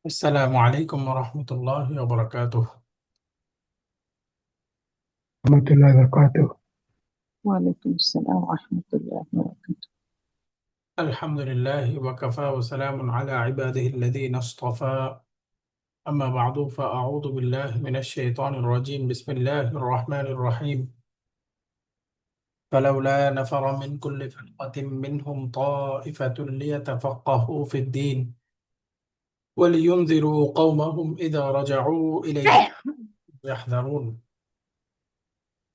السلام عليكم ورحمة الله وبركاته. ورحمة الله وبركاته. وعليكم السلام ورحمة الله وبركاته. الحمد لله وكفى وسلام على عباده الذين اصطفى. أما بعد فأعوذ بالله من الشيطان الرجيم. بسم الله الرحمن الرحيم. فلولا نفر من كل فرقة منهم طائفة ليتفقهوا في الدين ولينذروا قومهم إذا رجعوا إليهم يحذرون.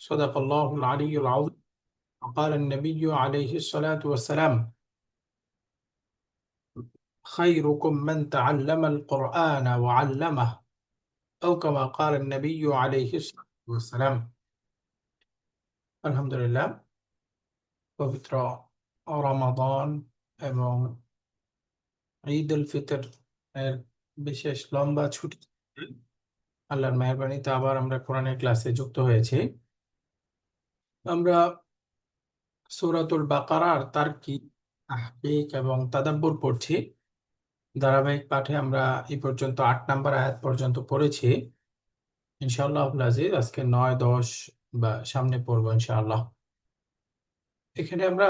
صدق الله العلي العظيم. قال النبي عليه الصلاة والسلام: خيركم من تعلم القرآن وعلمه أو كما قال النبي عليه الصلاة والسلام. আলহামদুলিল্লাহ, পবিত্র রমাদান এবং ঈদ উল ফিতর এর বিশেষ লম্বা ছুটি আল্লাহর মেহেরবানিতে আবার আমরা কোরআনের ক্লাসে যুক্ত হয়েছি। আমরা সূরাতুল বাকারার তারকিব, তাহকিক এবং তাদাব্বুর পড়ছি। ধারাবাহিক পাঠে আমরা এই পর্যন্ত ৮ নম্বর আয়াত পর্যন্ত পড়েছি। ইনশাআল্লাহ আজিজ আজকে ৯, ১০ বা সামনে পড়বো ইনশাআল্লাহ। এখানে আমরা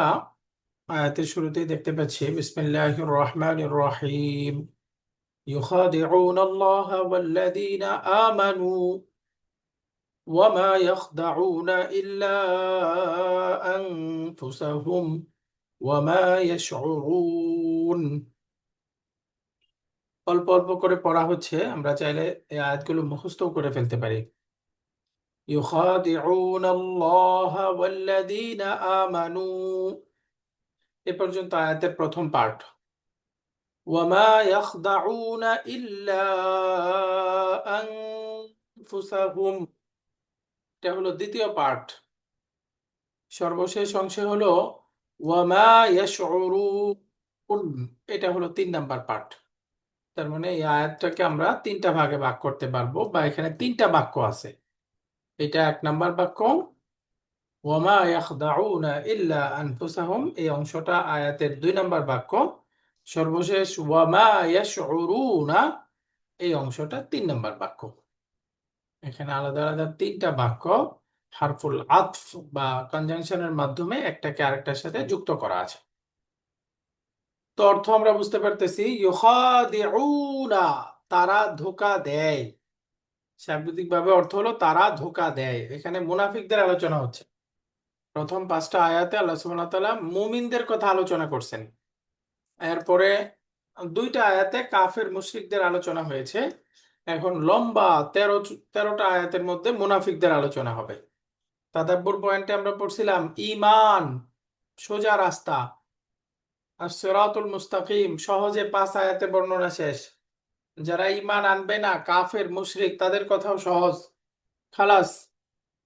আয়াতের শুরুতেই দেখতে পাচ্ছি বিসমিল্লাহির রহমানির রহিম। ইউখাদিউন আল্লাহ ওয়াল্লাযীনা আমানু ওয়া মা ইয়াখদাউনা ইল্লা আনফুসাহুম ওয়া মা ইয়াশউরুন। অল্প অল্প করে পড়া হচ্ছে, আমরা চাইলে এই আয়াতগুলো মুখস্থ করে ফেলতে পারি। يخادعون الله والذين آمنوا এ পর্যন্ত আয়াতের প্রথম পার্ট। وما يخدعون إلا أنفسهم এটা হলো দ্বিতীয় পার্ট। সর্বশেষ অংশে হলো وما يشعرون এটা হলো ৩ নাম্বার পার্ট। তার মানে এই আয়াতটাকে আমরা ৩টা ভাগে ভাগ করতে পারবো, বা এখানে ৩টা বাক্য আছে। এটা ১ নাম্বার বাক্য, ওয়ামা ইয়াখদাউনা ইল্লা আনফুসাহুম এই অংশটা আয়াতের ২ নম্বর বাক্য। সর্বশেষ ওয়ামা ইয়াশউরুনা এই অংশটা ৩ নম্বর বাক্য। এখানে আলাদা আলাদা ৩টা বাক্য হারফুল আতফ বা কনজাংশনের মাধ্যমে একটাকে আরেকটার সাথে যুক্ত করা আছে। তো অর্থ আমরা বুঝতে পারতেছি, ইউখাদিউনা তারা ধোঁকা দেয়। শাব্দিকভাবে অর্থ হলো তারা ধোঁকা দেয়। এখানে মুনাফিকদের আলোচনা হচ্ছে। প্রথম ৫টা আয়াতে আল্লাহ সুবহানাহু ওয়া তাআলা মুমিনদের কথা আলোচনা করছেন। এরপরে ২টা আয়াতে কাফের মুশরিকদের আলোচনা হয়েছে। এখন লম্বা ১৩টা আয়াতের মধ্যে মুনাফিকদের আলোচনা হবে। তাদাব্বুর পয়েন্টে আমরা পড়ছিলাম ঈমান সোজা রাস্তা, আর সিরাতুল মুস্তাকিম সহজে ৫ আয়াতে বর্ণনা শেষ। যারা ঈমান আনবে না, কাফের মুশরিক, তাদের কথাও সহজ, খালাস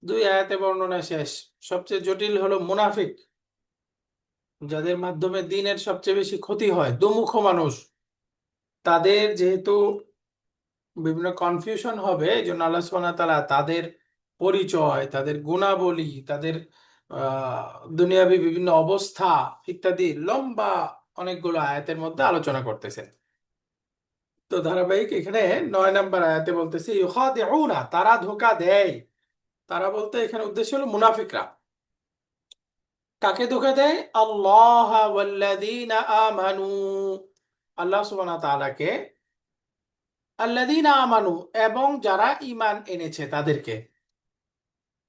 ২ আয়াতে বর্ণনা শেষ। সবচেয়ে জটিল হলো মুনাফিক, যাদের মাধ্যমে দ্বীনের সবচেয়ে বেশি ক্ষতি হয়, দুমুখ মানুষ। তাদের যেহেতু বিভিন্ন কনফিউশন হবে, এই জন্য আল্লাহ সুবহানাহু ওয়া তাআলা তাদের পরিচয়, তাদের গুণাবলী, তাদের দুনিয়াবী বিভিন্ন অবস্থা ইত্যাদি লম্বা অনেকগুলো আয়াতের মধ্যে আলোচনা করতেছেন। তো ধারাবাহিক এখানে ৯ নম্বর আয়াতে বলতেছে ইউখাদিউনা তারা ধোঁকা দেয়। তারা বলতে এখানে উদ্দেশ্য হলো মুনাফিকরা। কাকে ধোঁকা দেয়? আল্লাহ ওয়াল্লাযীনা আমানু, আল্লাহ সুবহানাহু ওয়া তাআলাকে, আল্লাযীনা আমানু এবং যারা ঈমান এনেছে তাদেরকে।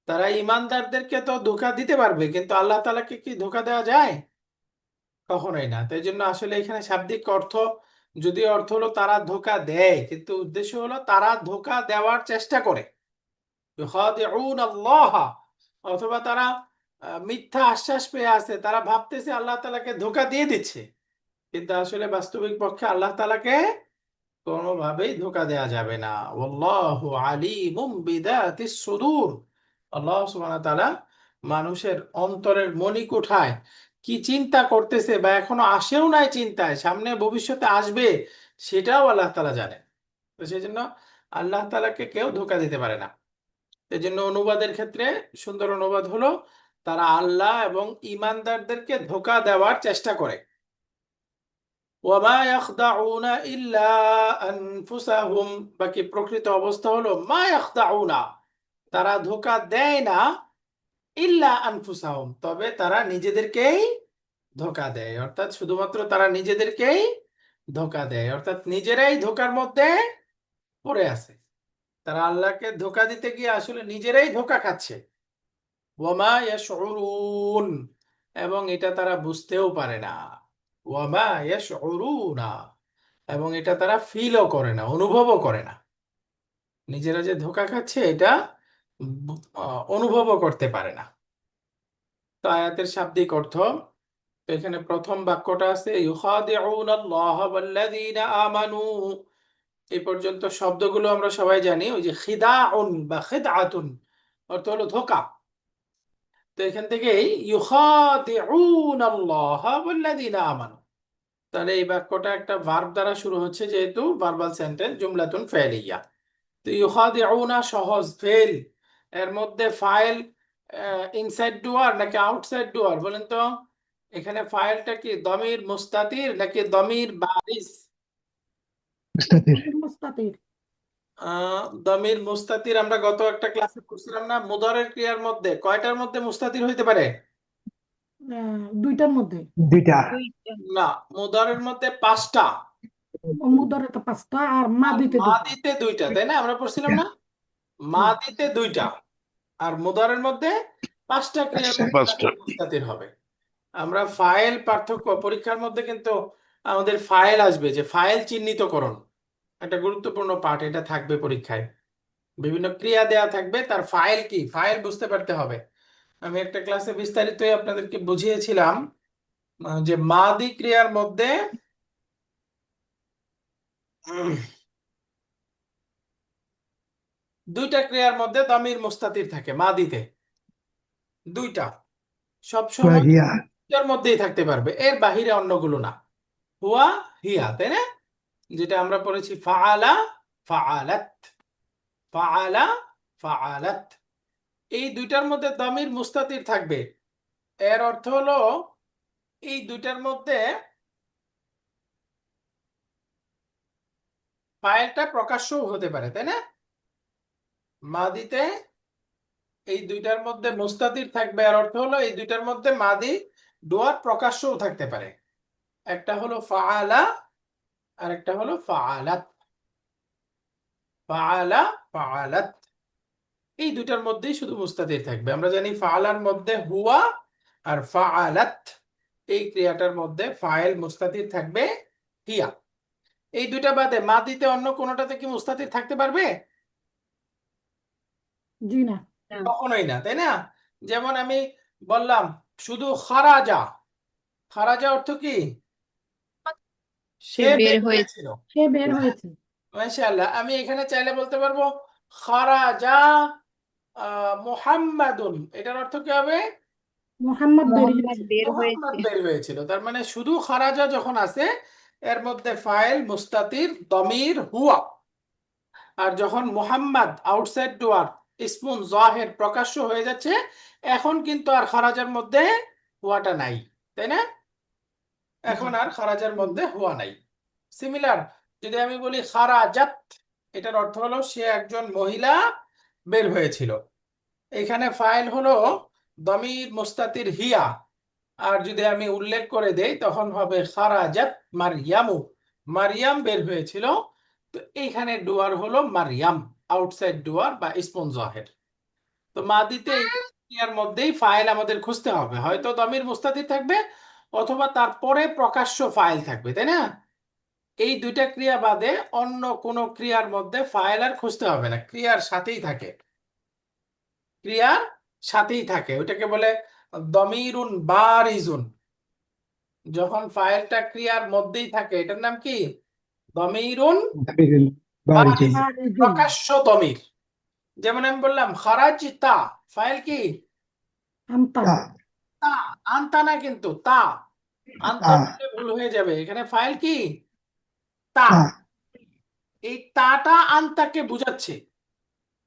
তারা ঈমানদারদেরকে তো ধোঁকা দিতে পারবে, কিন্তু আল্লাহ তাআলাকে কি ধোঁকা দেওয়া যায়? কখনোই না। তাই জন্য আসলে এখানে শাব্দিক অর্থ, যদি অর্থ হলো তারা ধোঁকা দেয়, কিন্তু উদ্দেশ্য হলো তারা ধোঁকা দেওয়ার চেষ্টা করে। ইউখাদিউন আল্লাহ, অথবা তারা মিথ্যা আশ্বাস পেয়ে আছে, তারা ভাবতেছে আল্লাহ তাআলাকে ধোঁকা দিয়ে দিচ্ছে, কিন্তু আসলে বাস্তবিক পক্ষে আল্লাহ তাআলাকে কোনোভাবেই ধোঁকা দেওয়া যাবে না। ওয়াল্লাহু আলিমুম বিদাতিস সুদূর, আল্লাহ সুবহানাহু ওয়া তাআলা মানুষের অন্তরের মণিকুঠায় কি চিন্তা করতেছে, বা এখনো আসেও নাই চিন্তায়, সামনে ভবিষ্যতে আসবে, সেটাও আল্লাহ তাআলা জানেন। তো সেই জন্য আল্লাহ তাআলাকে কেউ ধোঁকা দিতে পারে না। এই জন্য অনুবাদের ক্ষেত্রে সুন্দর অনুবাদ হলো তারা আল্লাহ এবং ঈমানদারদেরকে ধোঁকা দেওয়ার চেষ্টা করে। ওয়ামা ইয়াখদাউনা ইল্লা আনফুসাহুম, বাকি প্রকৃত অবস্থা হলো মা ইয়াখদাউনা, তারা ধোঁকা দেয় না, ইল্লা আনফুসাহুম, তবে তারা নিজেদেরকেই ধোঁকা দেয়, অর্থাৎ শুধুমাত্র তারা নিজেদেরকেই ধোঁকা দেয়, অর্থাৎ নিজেরাই ধোঁকার মধ্যে পড়ে আছে। তারা আল্লাহকে ধোঁকা দিতে গিয়ে আসলে নিজেরাই ধোঁকা খাচ্ছে। ওয়ামা ইয়াশউরুন, এবং এটা তারা বুঝতেও পারে না। ওয়ামা ইয়াশউরুনা, এবং এটা তারা ফিলও করে না, অনুভবও করে না। নিজেরা যে ধোঁকা খাচ্ছে এটা অনুভবও করতে পারে না। তো আয়াতের শাব্দিক অর্থ, তো এখানে প্রথম বাক্যটা আছে ইউখাদিউনাল্লাহ ওয়াল্লাযীনা আমানু, এই পর্যন্ত শব্দগুলো আমরা সবাই জানি। ওই যে খিদাউন বা খিদআতুন অর্থ হলো ধোঁকা। তো এখান থেকে ইউখাদিউনাল্লাহ ওয়াল্লাযীনা আমানু, তাহলে এই বাক্যটা একটা ভার্ব দ্বারা শুরু হচ্ছে, যেহেতু ভার্বাল সেন্টেন্স, জুমলাতুন ফেলিয়া। তো ইউখাদিউনা সহজ ফেল, এর মধ্যে ফাইল ইনসাইড ডুয়ার নাকি আউটসাইড ডুয়ার বলেন তো? এখানে ফাইলটা কি দমির মুস্তাতির নাকি দমির বারিস? مستتر. মুস্তাতির। দমির মুস্তাতির আমরা গত একটা ক্লাসে করছিলাম না, মুদারের ক্রিয়ার মধ্যে কয়টার মধ্যে মুস্তাতির হইতে পারে? দুইটার মধ্যে। দুইটা। না, মুদারের মধ্যে 5টা, মুদারে তো 5টা আর আর মাদিতে দুইটা। মাদিতে 2টা, তাই না? আমরা পড়ছিলাম না, মাদিতে 2টা আর মুদারের মধ্যে 5টা ক্রিয়ার মধ্যে মুস্তাতির হবে। আমরা ফাইল পার্থক্য পরীক্ষার মধ্যে কিন্তু আমাদের ফাইল আসবে, যে ফাইল চিহ্নিতকরণ একটা গুরুত্বপূর্ণ পার্ট, এটা থাকবে পরীক্ষায়। বিভিন্ন ক্রিয়া দেয়া থাকবে, তার ফাইল কি, ফাইল বুঝতে পারতে হবে। আমি একটা ক্লাসে বিস্তারিতই আপনাদেরকে বুঝিয়েছিলাম যে মাদি ক্রিয়ার মধ্যে উম, 2টা ক্রিয়ার মধ্যে দমির মুস্তাতির থাকে মাদিতে, 2টা সব সময় وهي. এর মধ্যেই থাকতে পারবে, এর বাহিরে অন্যগুলো না। হুয়া, হিয়া, তাই না? যেটা আমরা পড়েছি ফাআলা, ফাআলাত, ফাআলা, ফাআলাত, এই 2টার মধ্যে দমির মুস্তাতির থাকবে। এর অর্থ হলো এই 2টার মধ্যে ফাইলটা প্রকাশ্যও হতে পারে, তাই না? মাদিতে এই 2টার মধ্যে মুস্তাতির থাকবে, আর অর্থ হলো এই 2টার মধ্যে মাদি ডুয়ার প্রকাশ্যও থাকতে পারে। একটা হলো ফাআলা আর একটা হলো ফাআলাত, ফাআলা, ফাআলাত, এই 2টার মধ্যেই শুধু মুস্তাতির থাকবে। আমরা জানি ফাআলার মধ্যে হুয়া আর ফাআলাত, এই ক্রিয়াটার মধ্যে ফাইল মুস্তাতির থাকবে হিয়া। এই 2টা বাদে মাদিতে অন্য কোনোটাতে কি মুস্তাতির থাকতে পারবে? জি না। কখনোই না, তাই না? যেমন আমি বললাম শুধু খারাজা, খারাজা অর্থ কি? সে বের হয়েছিল। সে বের হয়েছে। মাশাআল্লাহ, আমি এখানে চাইলে বলতে পারবো খারাজা মুহাম্মাদুন, এটার অর্থ কি হবে? মোহাম্মদ বেরিয়েছে। মুহাম্মদ বের হয়েছিল। তার মানে শুধু খারাজা যখন আছে এর মধ্যে ফাইল মুস্তাতির দমির হুয়া, আর যখন মুহাম্মদ আউটসাইড ডুয়ার ইসমুন জাহির প্রকাশ্য হয়ে যাচ্ছে, এখন কিন্তু আর খারাজার মধ্যে হুয়াটা নাই, তাই না? এখন আর খারাজার মধ্যে হুয়া নাই। সিমিলার, যদি আমি বলি খারাজাত, এটার অর্থ হলো সে একজন মহিলা বের হয়েছিল। এখানে ফাইল হলো দমির মুস্তাতির হিয়া, আর যদি আমি উল্লেখ করে দেই তখন হবে খারাজাত মারইয়ামু, মারিয়াম বের হয়েছিল। তো এইখানে ডুয়ার হলো মারিয়াম, আউটসাইড ডুয়ার বা ইসমুন জাহির। তো মাদিতে এই ক্রিয়ার মধ্যেই ফাইল আমাদের খুঁজতে হবে, হয়তো দমির মুস্তাতির থাকবে অথবা তারপরে প্রকাশ্য ফাইল থাকবে, তাই না? এই 2টা ক্রিয়া বাদে অন্য কোনো ক্রিয়ার মধ্যে ফাইল আর খুঁজতে হবে না, ক্রিয়ার সাথেই থাকে, ক্রিয়ার সাথেই থাকে, ওটাকে বলে দমিরুন বারিজুন। যখন ফাইলটা ক্রিয়ার মধ্যেই থাকে এটার নাম কি? দমিরুন ضمير بارز. বারিজ, প্রকাশ্য দমির। যেমন আমি বললাম খারাজতা, ফাইল কি? আমতা। تا. তা, আনতা না কিন্তু তা, আনতা تا. বললে ভুল হয়ে যাবে। এখানে ফাইল কি? তা। تا. এই তাটা আনতাকে বুঝাচ্ছে,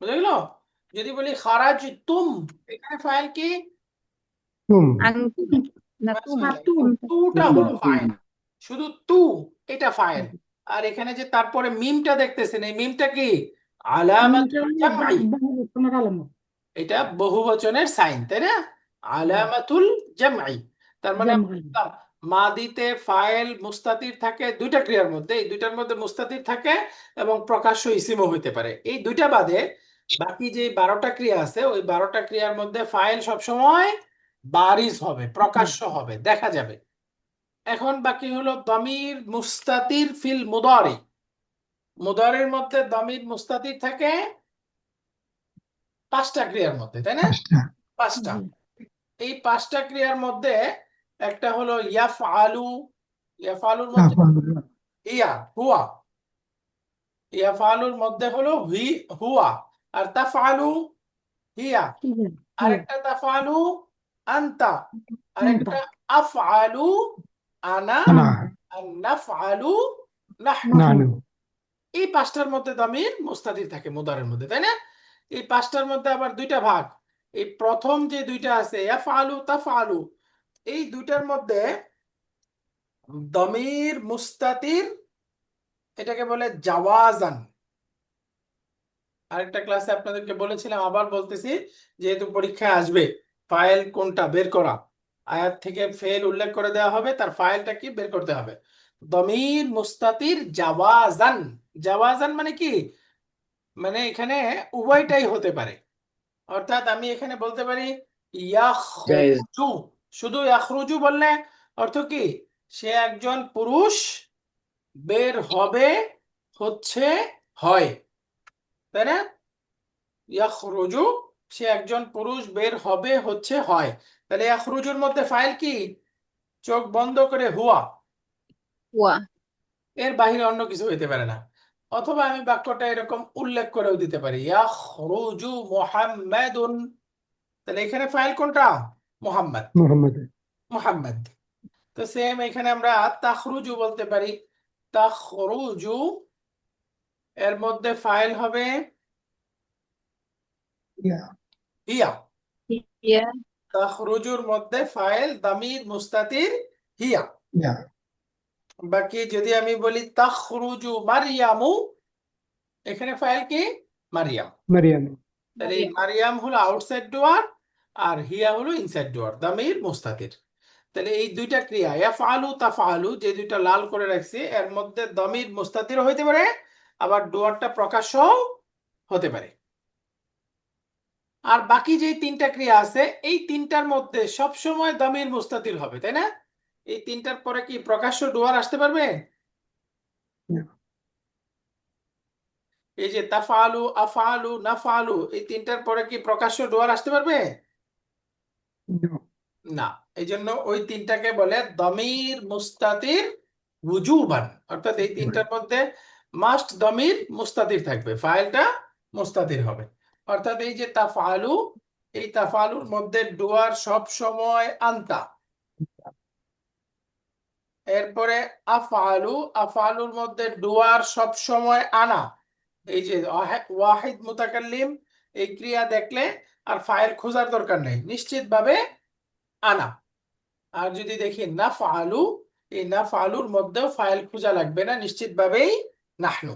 বুঝা গেল? যদি বলি খারাজ তুম, এখানে ফাইল কি? ثم. তুটা হলো তুটা হলো ফাইল। শুধু তু এটা ফাইল। আর এখানে যে তারপরে মিমটা দেখতেছেন, এই মিমটা কি? আলামাতুল জামঈ। বহুবচনের আলামত। এটা বহুবচনের সাইন, তাই না? আলামাতুল জামঈ। তার মানে আমরা জামঈ। বললাম, মাদিতে ফাইল মুস্তাতির থাকে দুইটা ক্রিয়ার মধ্যে, এই দুইটার মধ্যে মুস্তাতির থাকে এবং প্রকাশ্য ইসিমও হইতে পারে। এই দুইটা বাদে বাকি যে 12টা ক্রিয়া আছে, ওই 12টা ক্রিয়ার মধ্যে ফাইল সবসময় বারিজ হবে, প্রকাশ্য হবে, দেখা যাবে। এখন বাকি হলো দমির মুস্তাতির ফিল মুদারি। মুদারির মধ্যে দমির মুস্তাতির থাকে 5টা ক্রিয়ার মধ্যে, তাই না? পাঁচটা 5টা। জি। এই 5টা ক্রিয়ার মধ্যে একটা হলো ইয়াফআলু। ইয়াফআলুর মধ্যে আফআলু ইয়া হুয়া। ইয়াফআলুর মধ্যে হলো হুয়া। আর তাফআলু হিয়া। হিয়া। আরেকটা তাফআলু আনতা। আনতা। আরেকটা আফআলু আনা। আনা আর নাফআলু নাহনু। নাহনু। নানু এই 5টার মধ্যে দমির মুস্তাতির থাকে মুদারের মধ্যে, তাই না? এই 5টার মধ্যে আবার দুইটা ভাগ। এই প্রথম যে দুইটা আছে ইয়াফআলু তাফআলু, এই দুইটার মধ্যে দমির মুস্তাতির এটাকে বলে জাওয়াজান। আরেকটা ক্লাসে আপনাদেরকে বলেছিলাম, আবার বলতেছি, যেহেতু পরীক্ষায় আসবে ফাইল কোনটা বের করা, আয়াত থেকে ফেল উল্লেখ করে দেওয়া হবে, তার ফাইলটা কি বের করতে হবে। দমির মুস্তাতির জাওয়াজান। জাওয়াজান মানে কি? মানে এখানে উভয়টাই হতে পারে। অর্থাৎ আমি এখানে বলতে পারি ইয়াখরুজু। শুধু ইয়াখরুজু বললে অর্থ কি? সে একজন পুরুষ, বের হবে হচ্ছে হয়, তাই না? ইয়াখরুজু, সে একজন পুরুষ, বের হবে হচ্ছে হয়। তাহলে ইয়াখরুজুর মধ্যে ফাইল কি? চোখ বন্ধ করে হুয়া। ওয়া এর বাইরে অন্য কিছু হইতে পারে না। অথবা আমি বাক্যটা এরকম উল্লেখ করেও দিতে পারি, ইয়াখরুজু মুহাম্মাদুন। তাহলে এখানে ফাইল কোনটা? মুহাম্মদ। মোহাম্মদ মুহাম্মদ। তো সেম এখানে আমরা তাখরুজু বলতে পারি। তাখরুজু এর মধ্যে ফাইল হবে ইয়া হিয়া। হিয়া তাখরুজুর মধ্যে ফাইল দামির মুস্তাতির হিয়া। ইয়া বাকি যদি আমি বলি তাখরুজু মারিয়ামু, এখানে ফাইল কি? মারিয়াম। মারিয়াম তাহলে এই মারিয়াম হলো আউটসাইড ডোয়ার, আর হিয়া হলো ইনসাইড ডোয়ার, দামির মুস্তাতির। তাহলে এই দুইটা ক্রিয়া ইয়াফআলু তাফআলু যে দুইটা লাল করে রাখছি, এর মধ্যে দামির মুস্তাতির হইতে পারে, আবার ডোয়ারটা প্রকাশ্য হতে পারে। আর বাকি যে 3টা ক্রিয়া আছে, এই 3টার মধ্যে সব সময় দামির মুস্তাতির হবে, তাই না? এই 3টার পরে কি প্রকাশ্য ডোয়ার আসতে পারবে? এই যে তাফআলু আফআলু নাফআলু, এই 3টার পরে কি প্রকাশ্য ডোয়ার আসতে পারবে? না। এই জন্য ওই 3টাকে বলে দমির মুস্তাতির উজুবান। অর্থাৎ এই 3টার মধ্যে মাস্ট দমির মুস্তাতির থাকবে, ফাইলটা মুস্তাতির হবে। অর্থাৎ এই যে তাফআলু, এই তাফআলুর মধ্যে ডুয়ার সব সময় আনতা। এরপরে আফআলু, আফআলুর মধ্যে ডুয়ার সব সময় আনা। এই যে ওয়াহিদ মুতাকাল্লিম, এই ক্রিয়া দেখলে আর ফাইল খোঁজার দরকার নেই, নিশ্চিতভাবে আনা। আর যদি দেখি নাফআলু, এই নাফআলুর মধ্যেও ফাইল খোঁজা লাগবে না, নিশ্চিতভাবেই নাহনু।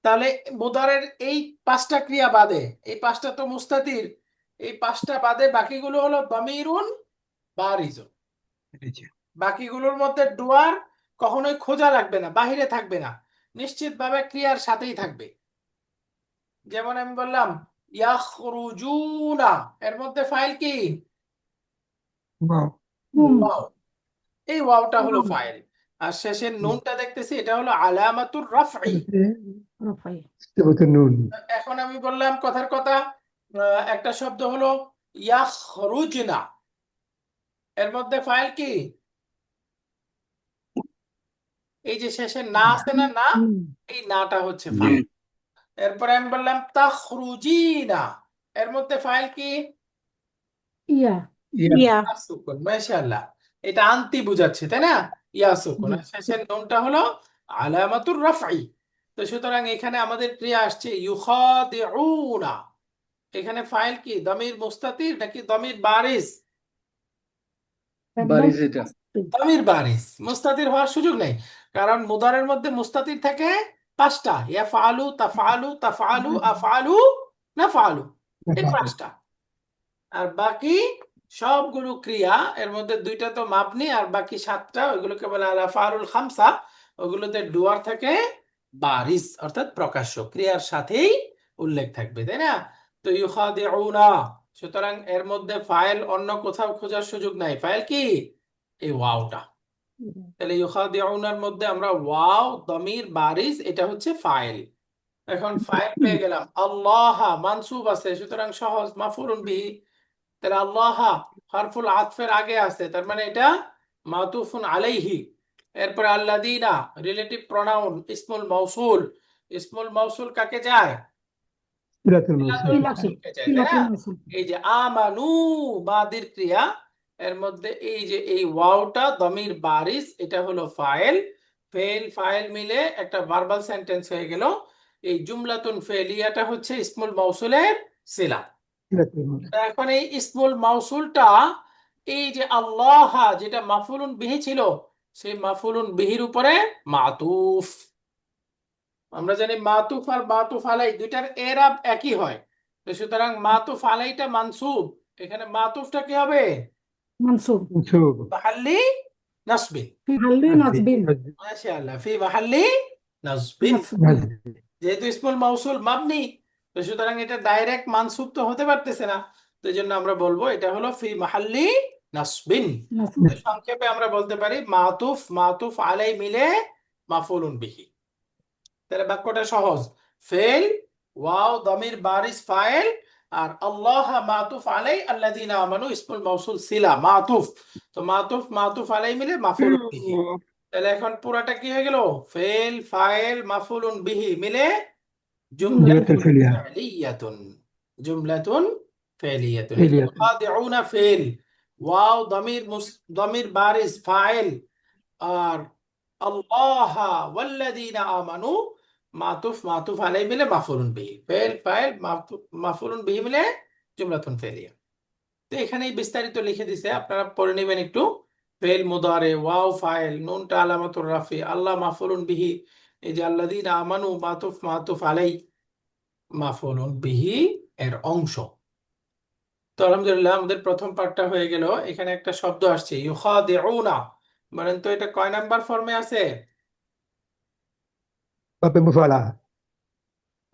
তাহলে মুদারের এই 5টা ক্রিয়া বাদে, এই 5টা তো মুস্তাতির, এই 5টা বাদে বাকিগুলো হলো দমিরুন বারিজুন। বাকিগুলোর মধ্যে ডুয়ার কখনোই খোঁজা লাগবে না, বাহিরে থাকবে না, নিশ্চিতভাবে ক্রিয়ার সাথেই থাকবে। যেমন আমি বললাম ইয়াখরুজুনা, এর মধ্যে ফাইল কি? Wow wow. এই ওয়াওটা হলো ফাইল। আর শেষের নুনটা দেখতেছি, এটা হলো আলামাতুর রাফঈ। রফাই। নুন এখন আমি বললাম কথার কথা, একটা শব্দ হলো ইয়াখরুজনা, এর মধ্যে ফাইল কি? এই যে শেষে না আছে না, না, এই নাটা হচ্ছে ফাইল। এরপরে আমি বললাম তাখরুজিনা, এর মধ্যে ফাইল কি? ইয়া। ইয়া সুকুন। মাশাআল্লাহ, এটা আনতি বুঝাচ্ছে, তাই না? ইয়া সুকুন। আর শেষের নুনটা হলো আলামাতুর রাফঈ। তো সুতরাং এখানে আমাদের ক্রিয়া আসছে ইউখাদিউনা, এখানে ফাইল কি? দমির মুস্তাতির নাকি দমির বারিজ? একদম বারিজ এটা দামির বারিস, মুস্তাতির হওয়ার সুযোগ নেই, কারণ মুদারের মধ্যে মুস্তাতির থাকে পাঁচটা, ইয়াফআলু, তাফআলু, তাফআলু, আফআলু, নাফআলু, এই পাঁচটা। আর বাকি সবগুলো ক্রিয়া, এর মধ্যে দুইটা তো মাবনি, আর বাকি সাতটা ওইগুলোকে বলে আল আফআলুল খামসা, ওগুলোতে ডুয়ার থাকে বারিস, অর্থাৎ প্রকাশ্য ক্রিয়ার সাথেই উল্লেখ থাকবে, তাই না? তো ইউখাদিউনা, সুতরাং এর মধ্যে ফাইল অন্য কোথাও খোঁজার সুযোগ নাই। ফাইল কি? এই ওয়াওটা। তাহলে ইউখাদিউনার মধ্যে আমরা ওয়াও দমির বারিস, এটা হচ্ছে ফাইল। এখন ফাইল পেয়ে গেলাম। আল্লাহ মানসুব আছে, সুতরাং সহজ, মাফউলুন বিহি। তাহলে আল্লাহ হারফুল আতফের আগে আছে, তার মানে এটা মাতুফুন আলাইহি। এরপরে আল্লাযীনা রিলেটিভ প্রনাউন, ইসমুল মাউসুল। ইসমুল মাউসুল কাকে যায়? সিলাতুল সিলাতুল মৌসুল। মাউসুলকে যায়, তাই না? এই যে আমানু বাদির ক্রিয়া, এর মধ্যে এই যে এই ওয়াওটা দমির বারিস, এটা হলো ফাইল। ফেল ফাইল মিলে একটা ভার্বাল সেন্টেন্স হয়ে গেল। এই জুমলাতুন ফেলিয়াটা হচ্ছে ইসমুল মাউসুলের সিলা। সিলাতুল মৌসুল। এখন এই ইসমুল মাউসুলটা, এই যে আল্লাহ যেটা মাফুলুন বিহি ছিল, সেই মাফুলুন বিহির উপরে মাতুফ। আমরা জানি মাতুফ আর মাতুফ আলাই দুইটার এরাব একই হয়, তো সুতরাং মাতুফ আলাইটা মানসুব, এখানে মাতুফটা কি হবে? মানসুব মনসুব। মাহাল্লি নাসবিন। ফি হাল্লি নাসবিন। মাশাআল্লাহ, ফি মাহাল্লি নাসবিন। নাসবিন। যেহেতু ইসমুল মাউসুল মাবনি, তো সুতরাং এটা ডাইরেক্ট মানসুব তো হতে পারতেছে না, তো এই জন্য আমরা বলবো এটা হলো ফি মাহাল্লি নাসবিন। নাসবিন। তো সংক্ষেপে আমরা বলতে পারি মাতুফ মাতুফ আলাই মিলে মাফুলুন বিহি। তাহলে বাক্যটা সহজ। ফেল, ওয়াও দমির বারিস ফাইল, আর আল্লাহ মাতুফ আলাই, আল্লাযীনা আমানু ইসমুল মাউসুল সিলা মাতুফ। তো মাতুফ মাতুফ আলাই মিলে মাফুলুন বিহি। তাহলে এখন পুরাটা কি হয়ে গেল? ফেল ফাইল মাফুলুন বিহি মিলে জুমলাতুল জুমলাতুন ফেলিয়া। ফাইলিয়াতুন। জুমলাতুন ফাইলিয়াতুন। এই যে ফেলিয়াতুন। ইউখাদিউনা ফেল, ওয়াও দমির বারিস ফাইল, আর আল্লাহ ওয়াল্লাযীনা আমানু মাতুফ মাতুফ আলাই মিলে মাফুলুন বিহি। ফেল ফাইল মাফুলুন বিহি মিলে জুমলাতুন ফাইলিয়া। তো এখানেই বিস্তারিত লিখে দিছে, আপনারা পড়ে নেবেন একটু। ফেল মুদারে, ওয়াও ফাইল, নুনটা আলামাতুর রাফি, আল্লাহ মাফুলুন বিহি, এই যে আল্লাযীনা আমানু মাতুফ মাতুফ আলাই মাফুলুন বিহি এর অংশ। তো আলহামদুলিল্লাহ আমাদের প্রথম পার্টটা হয়ে গেল। এখানে একটা শব্দ আসছে ইউখাদিউনা, বলেন তো এটা কয় নাম্বার ফর্মে আছে? বাপে মুফালা।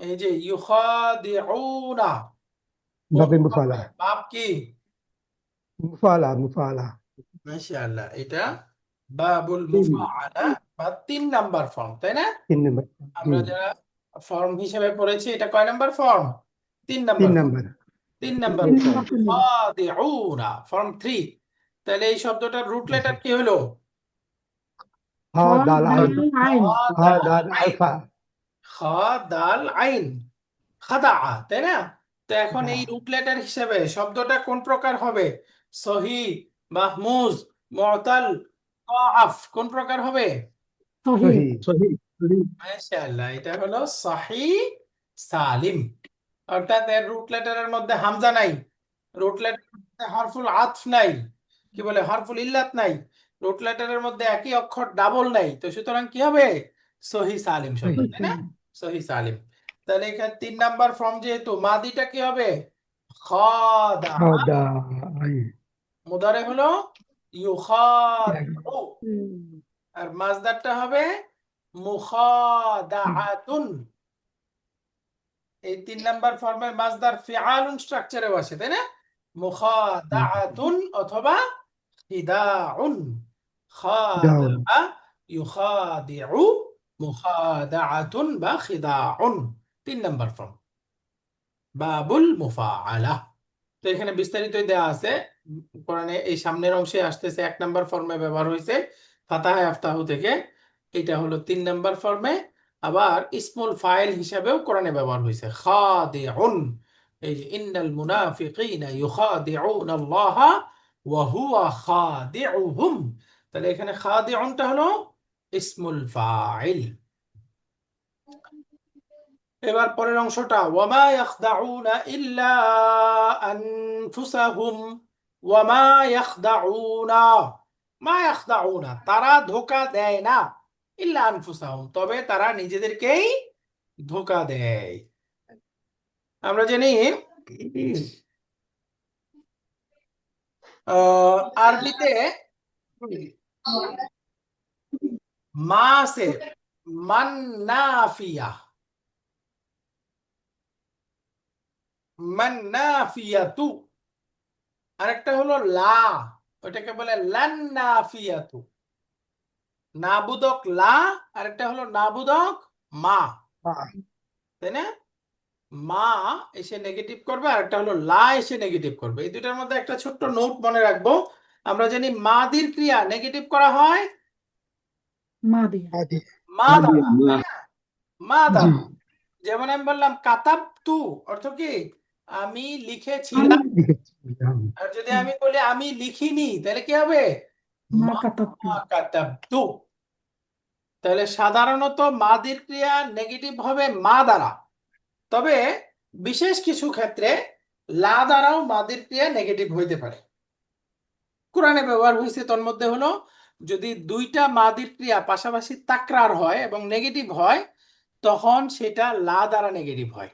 এই যে ইউখাদিউনা কোন বাপে মুফালা। ফর্মে? বাপ কি? মুফালা মুফালা। মাশাআল্লাহ, এটা বাবুল মুফাআলা বা 3 নাম্বার ফর্ম, তাই না? 3 নম্বর। আমরা যারা ফর্ম হিসেবে পড়েছি, এটা কয় number form? 3 number 3 form. Number. 3 number তিন ফর্ম নাম্বার ফর্ম। ইউখাদিউনা, ফর্ম 3। তাহলে এই শব্দটার রুট লেটার কি হলো? হা খ দাল আইন। দাল আইন। হা দাল দাল আইন। আলফা। খা দাল আইন, খাদা, তাই না? তো এখন এই রুট লেটার হিসেবে শব্দটা কোন প্রকার হবে? সহি, মাহমুজ, মুআতাল, মুদাআফ, কোন প্রকার হবে? সহি। সহি। সহি। মাশাআল্লাহ, এটা হলো সহি সালিম। অর্থাৎ এর রুট লেটারের মধ্যে হামজা নাই, রুট লেটারের মধ্যে হরফুল আতফ নাই, কি বলে হরফুল ইল্লাত নাই, রুট লেটারের মধ্যে একই অক্ষর ডাবল নাই, তো সুতরাং কি হবে? সহি সালিম শব্দ, তাই না? সহি সালিম। তাহলে এখানে 3 নাম্বার ফর্ম, যেহেতু মাদিটা কি হবে? খাদা। হা দা আইন। মুদারে হলো ইউখাদিউ, আর মাজদারটা হবে মুখাদাআতুন। এই 3 নাম্বার ফর্মের মাজদার ফিআলুন স্ট্রাকচারেও আসে, তাই না? মুখাদাআতুন অথবা খিদাউন। দাউন। খাদাআ, ইউখাদিউ, মুখাদাআতুন বা খিদাউন, 3 নাম্বার ফর্ম বাবুল মুফাআলা। তো এখানে বিস্তারিতই দেওয়া আছে কোরআনে। এই সামনের অংশে আসতেছে 1 নাম্বার ফর্মে ব্যবহার হয়েছে ফাতাহা ইফতাহু থেকে, এটা হলো 3 নাম্বার ফর্মে। আবার ইসমুল ফাইল হিসাবেও কোরআনে ব্যবহার হয়েছে খাদিউন। এই যে ইন্নাল মুনাফিকিনা ইউখাদিউনা আল্লাহ ওয়া হুয়া খাদিউহুম, তাহলে এখানে খাদিউনটা হলো ইসমুল ফাইল। এবার পরের অংশটা, ওয়ামা ইয়াখদাউনা ইল্লা আনফুসাহুম, ওয়ামা ইয়াখদাউনা, মা ইয়াখদাউনা, তারা ধোঁকা দেয় না, ইল্লা আনফুসাহুম, তবে তারা নিজেদেরকেই ধোঁকা দেয়। আমরা জানি আরবিতে মা আছে মান নাফিয়া, মান নাফিয়াতু, আরেকটা হলো লা, ওটাকে বলে লান নাফিয়াতু। নাবুদক লা, আরেকটা হলো নাবুদক মা, তাই না? মা এসে নেগেটিভ করবে, আর একটা হলো লা এসে নেগেটিভ করবে। এই দুটার মধ্যে একটা ছোট্ট নোট মনে রাখবো, আমরা জানি মাদির ক্রিয়া নেগেটিভ করা হয় মা দিয়া आदि মা आदि দ্বারা, তাই না? মা जी দ্বারা। যেমন আমি বললাম কাতাবতু, অর্থ কি? আমি আমি লিখেছিলাম। लिखित আর যদি আমি বলি আমি লিখিনি, তাহলে কি হবে? মা মা কাতাবতু কাতাবতু। তাহলে সাধারণত মাদির ক্রিয়া নেগেটিভ হবে মা দ্বারা, তবে বিশেষ কিছু ক্ষেত্রে লা দ্বারাও মাদির ক্রিয়া নেগেটিভ হইতে পারে। কোরআনে ব্যবহার হয়েছে তন্মধ্যে হলো, যদি দুইটা মাদির ক্রিয়া পাশাপাশি তাকরার হয় এবং নেগেটিভ হয়, তখন সেটা লা দ্বারা নেগেটিভ হয়।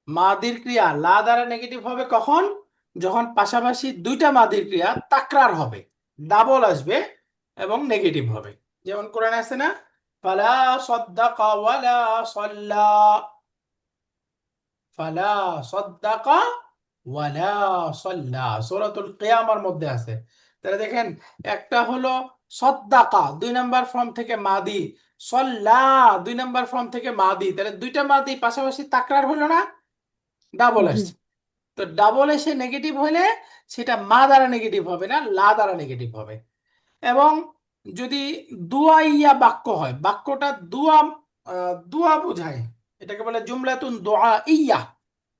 মাদির ক্রিয়া লা দ্বারা নেগেটিভ হবে কখন? যখন পাশাপাশি দুইটা মাদির ক্রিয়া তাকরার হবে, ডাবল আসবে এবং নেগেটিভ হবে। যেমন কোরআনে আছে না, ফালা সাদ্দাকা ওয়ালা সাল্লা, ফালা সাদ্দাকা ওয়ালা সাল্লা, সূরাতুল কিয়ামার মধ্যে আছে। তাহলে দেখেন, একটা হলো সাদ্দাকা 2 নাম্বার ফর্ম থেকে মাদি, সাল্লা 2 নাম্বার ফর্ম থেকে মাদি, তাহলে দুইটা মাদি পাশাপাশি তাকরার হলো না, ডাবল জি আসছে। তো ডাবল এসে নেগেটিভ হলে সেটা মা দ্বারা নেগেটিভ হবে না, লা দ্বারা নেগেটিভ হবে। এবং যদি দুআইয়া বাক্য হয়, বাক্যটা দুয়া দুয়া বোঝায়, এটাকে বলে জুমলাতুন দুআইয়া,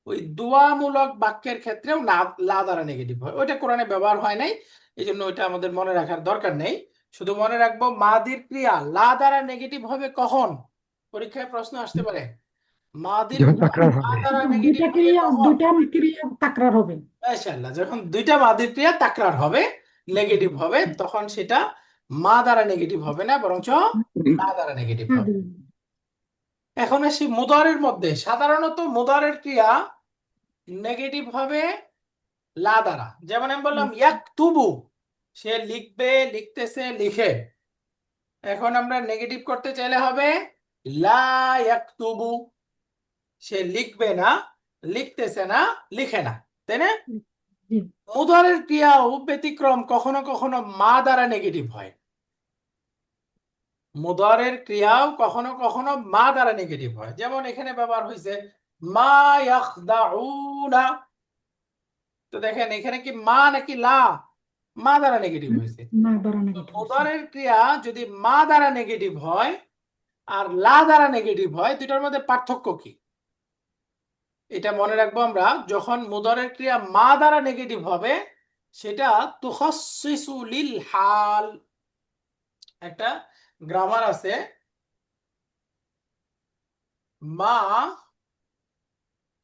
ওই দুয়ামূলক বাক্যের ক্ষেত্রেও না লা দ্বারা নেগেটিভ হয়। ওইটা কোরআনে ব্যবহার হয় নাই, এই জন্য ওইটা আমাদের মনে রাখার দরকার নেই। শুধু মনে রাখবো মাদির ক্রিয়া লা দ্বারা নেগেটিভ হবে কখন? পরীক্ষায় প্রশ্ন আসতে পারে, মাদির जब ক্রিয়া तकरार লা হবে দ্বারা নেগেটিভ দুইটা হবে ক্রিয়া কখন? দুইটা ক্রিয়া তাকরার হবে মাশাআল্লাহ, যখন দুইটা মাদির ক্রিয়া তাকরার হবে, নেগেটিভ হবে, তখন সেটা মা দ্বারা নেগেটিভ হবে না, বরঞ্চ লা দ্বারা নেগেটিভ মা হবে। দিয়া এখন আসি মুদারের মধ্যে। সাধারণত মুদারের ক্রিয়া নেগেটিভ হবে লা দ্বারা। যেমন আমি বললাম ইয়াকতুবু, সে লিখবে, লিখতেছে, লিখে। এখন আমরা নেগেটিভ করতে চাইলে হবে লা ইয়াকতুবু, সে লিখবে না, লিখতেছে না, লিখে না, তাই না? জি মুদারের ক্রিয়াও ব্যতিক্রম, কখনো কখনো মা দ্বারা নেগেটিভ হয়। মুদারের ক্রিয়াও কখনো কখনো মা দ্বারা নেগেটিভ হয়। যেমন এখানে ব্যবহার হয়েছে মা ইয়াখদাউনা, তো দেখেন এখানে কি মা নাকি লা? মা দ্বারা নেগেটিভ হয়েছে। মা দ্বারা তো নেগেটিভ হয়েছে মুদারের ক্রিয়া যদি মা দ্বারা নেগেটিভ হয় আর লা দ্বারা নেগেটিভ হয়, দুটার মধ্যে পার্থক্য কি? এটা মনে রাখবো আমরা, যখন মুদারের ক্রিয়া মা দ্বারা নেগেটিভ হবে, সেটা তুখাসসিসু লিল হাল। একটা গ্রামার আছে, মা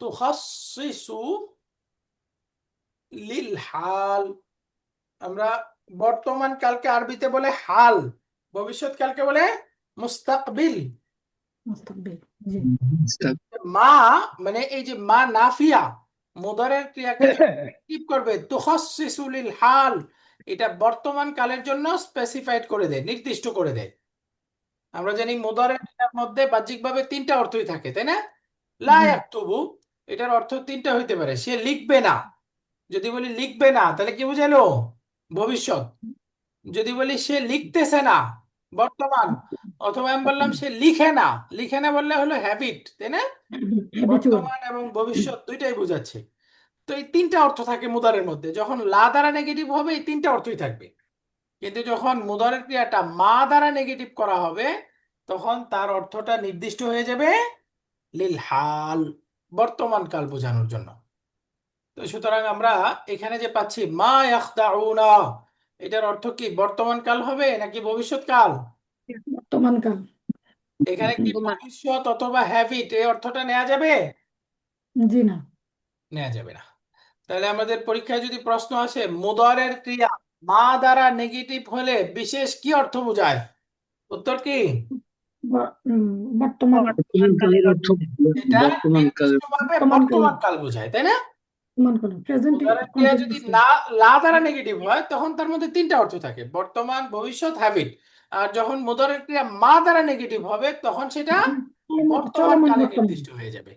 তুখাসসিসু লিল হাল। আমরা বর্তমান কালকে আরবিতে বলে হাল, ভবিষ্যৎ কালকে বলে মুস্তাকবিল। মুস্তাকবিল জি মা মানে এই যে মা নাফিয়া, মুদারের ক্রিয়াকে কি করবে? তুখাসসিসু লিল হাল, এটা বর্তমান কালের জন্য স্পেসিফাইড করে দেয়, নির্দিষ্ট করে দেয়। আমরা জানি মুদারের ক্রিয়ার মধ্যে বাহ্যিকভাবে 3টা অর্থই থাকে, তাই না? লা জি ইয়াকতুবু, এটার অর্থ 3টা হইতে পারে। সে লিখবে না, যদি বলি লিখবে না তাহলে কি বুঝাইলো? ভবিষ্যৎ। যদি বলি সে লিখতেছে না, বর্তমান। অথবা আমি বললাম সে লিখে না, লিখে না বললে হলো হ্যাবিট, তাই না? হ্যাবিচুয়াল বর্তমান এবং ভবিষ্যৎ দুইটাই বোঝাচ্ছে। তো এই 3টা অর্থ থাকে মুদারের মধ্যে। যখন লা দ্বারা নেগেটিভ হবে, এই 3টা অর্থই থাকবে। কিন্তু যখন মুদারের ক্রিয়াটা মা দ্বারা নেগেটিভ করা হবে, তখন তার অর্থটা নির্দিষ্ট হয়ে যাবে লিল হাল, বর্তমান কাল বোঝানোর জন্য। তো সুতরাং আমরা এখানে যে পাচ্ছি মা ইয়াখদাউনা, এটার অর্থ কি বর্তমান কাল হবে নাকি ভবিষ্যৎ কাল? বর্তমান কাল এখানে কি ভবিষ্যৎ অথবা হ্যাবিট এই অর্থটা নেওয়া যাবে? জি না নেওয়া যাবে না। তাহলে আমাদের পরীক্ষায় যদি প্রশ্ন আসে মুদারের ক্রিয়া মা দ্বারা নেগেটিভ হলে বিশেষ কি অর্থ বোঝায়? উত্তর কি? বর্তমান বর্তমান কালের অর্থ এটা বর্তমান কালের নির্দিষ্টভাবে বর্তমান কালে বর্তমান কাল বোঝায়, তাই না? বর্তমান কালে প্রেজেন্ট উদাহরণ দিয়ে যদি লা দ্বারা নেগেটিভ হয় তখন তার মধ্যে তিনটা অর্থ থাকে, বর্তমান, ভবিষ্যৎ, হ্যাবিট। আর যখন মুদারের ক্রিয়া মা দ্বারা নেগেটিভ হবে তখন সেটা বর্তমান চলমান কালে বর্তমান। নির্দিষ্ট হয়ে যাবে।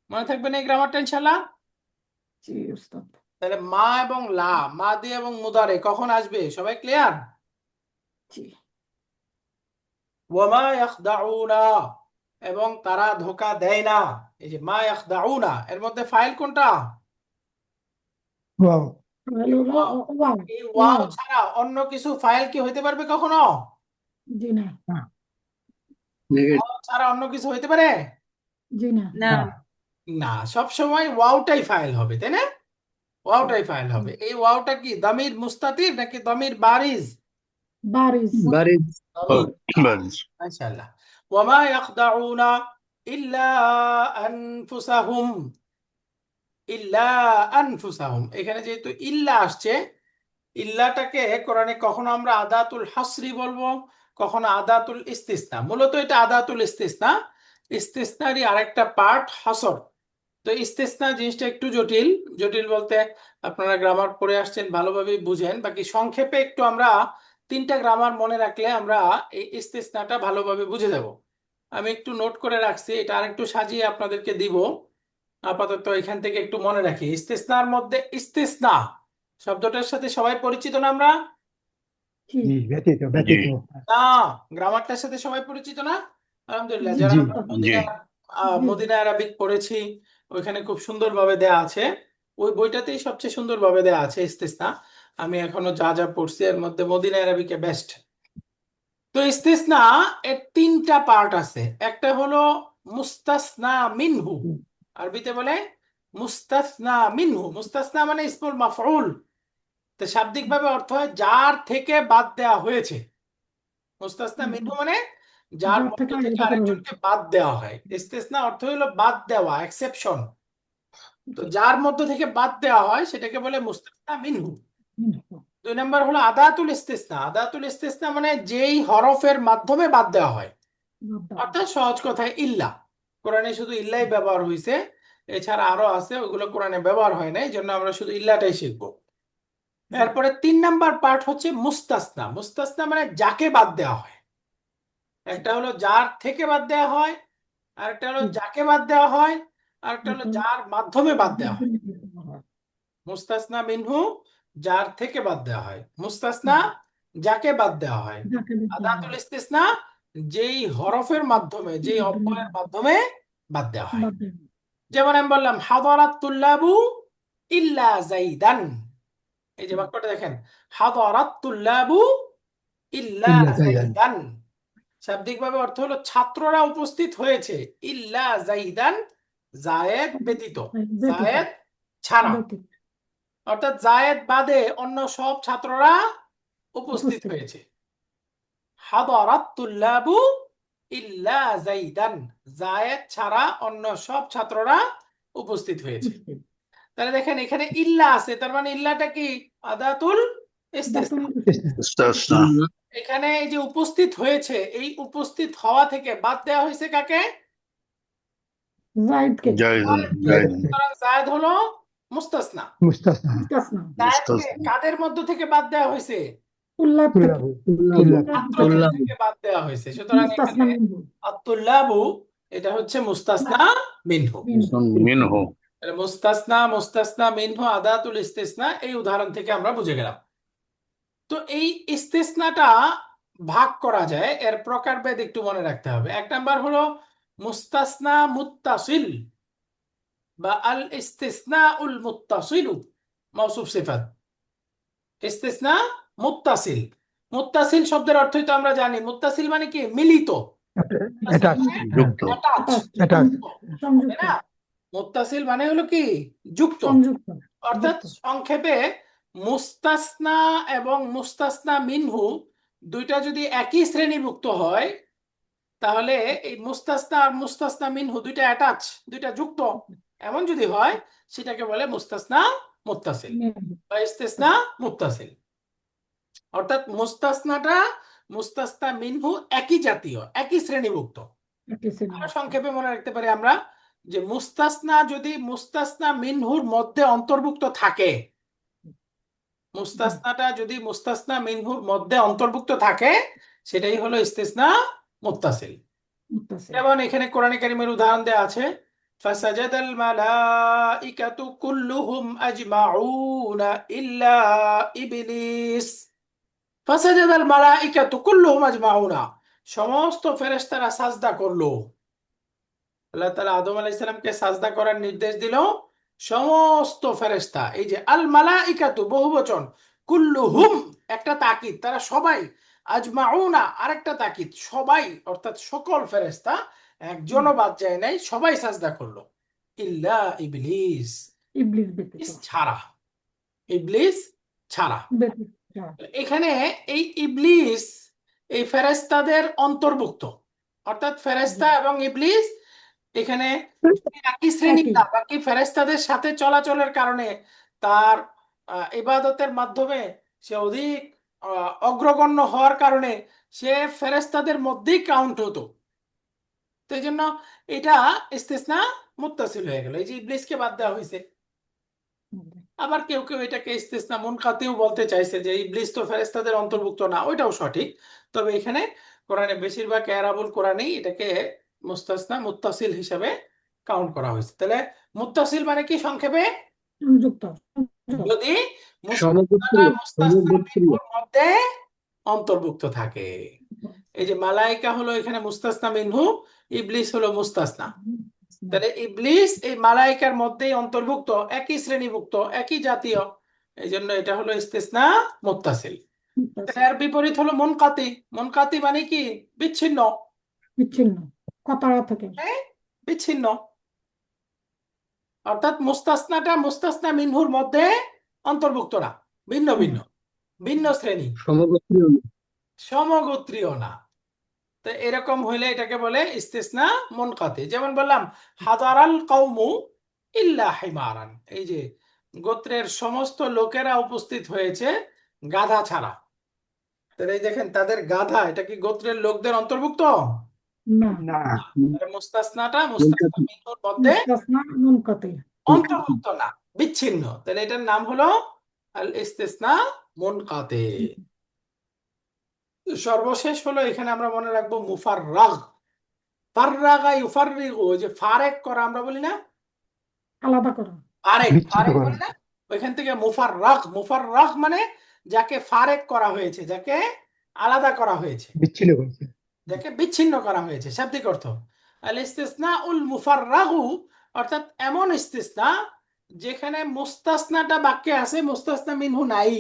মনে থাকবে না এই গ্রামারটা ইনশাল্লাহ? জি উস্তাদ। তাহলে মা এবং লা, মা দিয়ে এবং মুদারে কখন আসবে সবাই ক্লিয়ার? জি ওয়ামা ইয়াখদাউনা, এবং তারা ধোঁকা দেয় না। এই যে মা ইয়াখদাউনা, এর মধ্যে ফাইল কোনটা? ওয়াও তাহলে হলো ওয়াও এই ওয়াও ওয়াও ছাড়া অন্য কিছু ফাইল কি হইতে পারবে কখনো? জি না নেগেটিভ ওয়াও ছাড়া অন্য কিছু হইতে পারে জি না না না? সব সময় ওয়াওটাই ফাইল হবে, তাই না? ওয়াওটাই ফাইল হবে। এই ওয়াওটা কি দামির মুস্তাতির নাকি দামির বারিজ? বারিজ বাড়ির দামির। মাশাআল্লাহ। ওয়ামা ইয়াখদাউনা ইল্লা আনফুসাহুম, ইল্লা আনফুসাহুম। এখানে যেহেতু ইল্লা আসছে, ইল্লাটাকে কোরআনে কখনো আমরা আদাতুল হাসরি বলবো, কখনো আদাতুল ইস্তিসনা। মূলত এটা আদাতুল ইস্তিসনা, ইস্তিসনারই আরেকটা পার্ট হাসর। তো ইস্তিসনা জিনিসটা একটু জটিল, জটিল বলতে আপনারা গ্রামার পড়ে আসছেন, ভালোভাবেই বুঝেন। বাকি সংক্ষেপে একটু আমরা তিনটা গ্রামার মনে রাখলে আমরা এই ইস্তিসনাটা ভালোভাবে বুঝে যাব। আমি একটু নোট করে রাখছি, এটা আরেকটু সাজিয়ে আপনাদেরকে দিব। আপাতত এখান থেকে একটু মনে রাখি। ইস্তিসনার মধ্যে ইস্তিসনা শব্দটার সাথে সবাই পরিচিত না আমরা? জি জি ব্যতীত ব্যতীত না, গ্রামারটার সাথে সবাই পরিচিত না? আলহামদুলিল্লাহ। জি যারা জি আমরা মদিনা জি মদিনা আরবিক পড়েছি, ওইখানে খুব সুন্দরভাবে দেয়া আছে। ওই বইটাতেই সবচেয়ে সুন্দরভাবে দেয়া আছে ইস্তিসনা। আমি এখনো যা যা পড়ছি এর মধ্যে মদিনা আরবিকে বেস্ট। তো ইস্তিসনা এর তিনটা পার্ট আছে। একটা হলো মুস্তাসনা মিনহু, আরবিতে বলে মুস্তাসনা মিনহু। মুস্তাসনা মানে ইসমুল মাফউল, তো শাব্দিকভাবে অর্থ হয় যার থেকে বাদ দেওয়া হয়েছে। মুস্তাসনা মিনহু মানে যার যার মধ্য থেকে থেকে আলাদা করা আরেকজনকে হয়েছে বাদ দেওয়া হয়। ইস্তিসনা অর্থ হলো বাদ দেওয়া, এক্সেপশন। তো যার মধ্য থেকে বাদ দেওয়া হয় সেটাকে বলে মুস্তাসনা মিনহু। দুই নম্বর হলো আদাতুল ইস্তিসনা। আদাতুল ইস্তিসনা মানে যেই হরফের মাধ্যমে বাদ দেওয়া হয়, অর্থাৎ সহজ কথায় ইল্লা। কোরআনে শুধু ইল্লাই ব্যবহার হয়েছে, এছাড়া আরো আছে, ওগুলো কোরআনে ব্যবহার হয় না, এই জন্য আমরা শুধু ইল্লাটাই শিখবো। এরপরে তিন নাম্বার পার্ট হচ্ছে মুস্তাসনা। মুস্তাসনা মানে যাকে বাদ দেওয়া হয়। একটা হলো যার থেকে বাদ দেওয়া হয়, আর একটা হলো যাকে বাদ দেওয়া হয়, আর একটা হলো যার মাধ্যমে বাদ দেওয়া হয়। মুস্তাসনা মিনহু যার থেকে বাদ দেওয়া হয়, মুস্তাসনা যাকে বাদ দেওয়া হয়, আদাতুল ইস্তিসনা যেই হরফের মাধ্যমে, যেই অব্যয়ের মাধ্যমে বাদ দেওয়া হয়। যেমন আমি বললাম হাদারাত তুল্লাবু ইল্লা জাইদান। এই যে বাক্যটা দেখেন, হাদারাত তুল্লাবু ইল্লা ইল্লা জাইদান জাইদান। শাব্দিকভাবে অর্থ হলো ছাত্ররা উপস্থিত হয়েছে, ইল্লা জাইদান জায়েদ ব্যতীত, জায়েদ ছাড়া। অর্থাৎ জায়েদ বাদে অন্য সব ছাত্ররা উপস্থিত হয়েছে। হাদারাত তুল্লাবু ইল্লা জাইদান, জায়েদ ছাড়া অন্য সব ছাত্ররা উপস্থিত হয়েছে। তাহলে দেখেন এখানে ইল্লা আছে, তার মানে ইল্লাটা কি? আদাতুল ইস্তিসনা। এখানে এই যে উপস্থিত হয়েছে, এই উপস্থিত হওয়া থেকে বাদ দেওয়া হয়েছে কাকে? জায়েদকে সুতরাং জায়েদ হলো মুস্তাসনা। মুস্তাসনা জায়েদকে কাদের মধ্য থেকে বাদ দেওয়া হয়েছে? তুল্লাব থেকে তুল্লাবু ছাত্রদের থেকে বাদ দেওয়া হয়েছে। সুতরাং মুস্তাসনা এখানে আত-তুল্লাবু এটা হচ্ছে মুস্তাসনা মিনহু। মিনহু তাহলে মুস্তাসনা, মুস্তাসনা মিনহু, আদাতুল ইস্তিসনা, এই উদাহরণ থেকে আমরা বুঝে গেলাম। তো এই ইস্তিসনাটা ভাগ করা যায়, এর প্রকারভেদ একটু মনে রাখতে হবে। এক নাম্বার হলো মুস্তাসনা মুত্তাসিল বা আল ইস্তিসনাউল মুত্তাসিলু মাওসুফ সিফাত। ইস্তিসনা মুত্তাসিল, মুত্তাসিল শব্দের অর্থই তো আমরা জানি। মুত্তাসিল মানে কি? মিলিত, অ্যাটাচ যুক্ত অ্যাটাচ তাই না? মুত্তাসিল মানে হলো কি? যুক্ত। সংযুক্ত অর্থাৎ সংক্ষেপে মুস্তাসনা এবং মুস্তাসনা মিনহু দুইটা যদি একই শ্রেণীভুক্ত হয়, তাহলে এই মুস্তাসনা আর মুস্তাসনা মিনহু দুইটা অ্যাটাচ, দুইটা যুক্ত এমন যদি হয়, সেটাকে বলে মুস্তাসনা মুত্তাসিল বা ইস্তিসনা মুত্তাসিল। অর্থাৎ মুস্তাসনা মিনহু একই জাতীয়, একই শ্রেণীভুক্ত। একই আরো শ্রেণীভুক্ত। সংক্ষেপে মনে রাখতে পারি আমরা যে মুস্তাসনা যদি মুস্তাসনা মিনহুর মধ্যে অন্তর্ভুক্ত থাকে, মুস্তাসনাটা যদি মুস্তাসনা মিনহুর মধ্যে অন্তর্ভুক্ত থাকে, সেটাই হলো ইস্তিসনা মুত্তাসিল। মুত্তাসিল। যেমন এখানে কোরআনে কারিমের উদাহরণ দেওয়া আছে, ফাসাজাদাল মালাইকাতু কুল্লুহুম আজমাউনা ইল্লা ইবলিস। ফাসাজাদাল মালাইকাতু কুল্লুহুম আজমাউনা, সমস্ত ফেরেশতারা সাজদা করলো। আল্লাহ তাআলা আদম আলাইহিস সালামকে সাজদা করার নির্দেশ দিল, সমস্ত ফেরেশতা। এই যে আল মালাইকাতু বহুবচন, কুল্লুহুম একটা তাকিদ, তারা সবাই, আজমাউনা আরেকটা তাকিদ, সবাই অর্থাৎ সকল ফেরেশতা, একজনও বাদ যায় নাই, সবাই সাজদা করলো, ইল্লা ইবলিস, ইবলিস ব্যতীত। ইবলিস ছাড়া, ইবলিস ছাড়া। ব্যতীত। এখানে এই ইবলিস এই ফেরেশতাদের অন্তর্ভুক্ত, অর্থাৎ ফেরেশতা এবং ইবলিস এখানে একই শ্রেণীর একই। না, বাকি ফেরেশতাদের সাথে চলাচলের কারণে তার ইবাদতের মাধ্যমে সে অধিক অগ্রগণ্য হওয়ার কারণে সে ফেরেশতাদের মধ্যেই কাউন্ট হতো। তো এই জন্য এটা ইস্তিসনা মুত্তাসিল হয়ে গেল, এই যে ইবলিসকে বাদ দেওয়া হয়েছে। আবার কেউ কেউ এটাকে ইস্তিসনা মুনকাতিও বলতে চাইছে, যে ইবলিস তো ফেরেশতাদের অন্তর্ভুক্ত না, ওইটাও সঠিক। তবে এখানে কোরআনে বেশিরভাগ এরাবুল কোরআনেই এটাকে মুস্তাসনা মুত্তাসিল হিসাবে কাউন্ট করা হয়েছে। তাহলে মুত্তাসিল মানে কি সংক্ষেপে? সংযুক্ত। যদি সমগোত্রীয়, মুস্তাসনা সমগোত্রীয়। মিনহুর মধ্যে অন্তর্ভুক্ত থাকে। এই যে মালাইকা হলো এখানে মুস্তাসনা মিনহু, ইবলিস হলো মুস্তাসনা। তাহলে ইবলিস এই মালাইকার মধ্যেই অন্তর্ভুক্ত, একই শ্রেণীভুক্ত, একই জাতীয়, এই জন্য এটা হলো ইস্তিসনা মুত্তাসিল। এর বিপরীত হলো মুনকাতি। মুনকাতি মানে কি? বিচ্ছিন্ন, বিচ্ছিন্ন, কতারা থেকে। বিচ্ছিন্ন। অর্থাৎ মুস্তাসনাটা মুস্তাসনা মিনহুর মধ্যে অন্তর্ভুক্ত না, ভিন্ন ভিন্ন, ভিন্ন শ্রেণী, সমগোত্রীয় না। সমগোত্রীয় না। তো এরকম হইলে এটাকে বলে ইস্তিসনা মুনকাতি। যেমন বললাম হাজারাল কওমু ইল্লা হিমারান, এই যে গোত্রের সমস্ত লোকেরা উপস্থিত হয়েছে গাধা ছাড়া। তাহলে এই দেখেন তাদের গাধা, এটা কি গোত্রের লোকদের অন্তর্ভুক্ত? না। না। তাহলে মুস্তাসনাটা মুস্তাসনা মিনহুর মধ্যে মুস্তাসনা মুনকাতি। অন্তর্ভুক্ত না, বিচ্ছিন্ন। তাহলে এটার নাম হলো আল ইস্তিসনা মুনকাতি। সর্বশেষ হলো এখানে আমরা মনে রাখবো মুফাররাগ। ফাররাগা ইউফাররিগু, ওই যে ফারেক করা আমরা বলি না, আলাদা করা। ফারেক বিচ্ছিন্ন ফারেক করা। বলি না, ওইখান থেকে মুফাররাগ। মুফাররাগ মানে যাকে ফারেক করা হয়েছে, যাকে আলাদা করা হয়েছে, বিচ্ছিন্ন করেছে। যাকে বিচ্ছিন্ন করা হয়েছে, শাব্দিক অর্থ। আল ইস্তিসনা উল মুফাররাগু, অর্থাৎ এমন ইস্তিসনা যেখানে মুস্তাসনাটা বাক্যে আছে, মুস্তাসনা মিনহু নাই,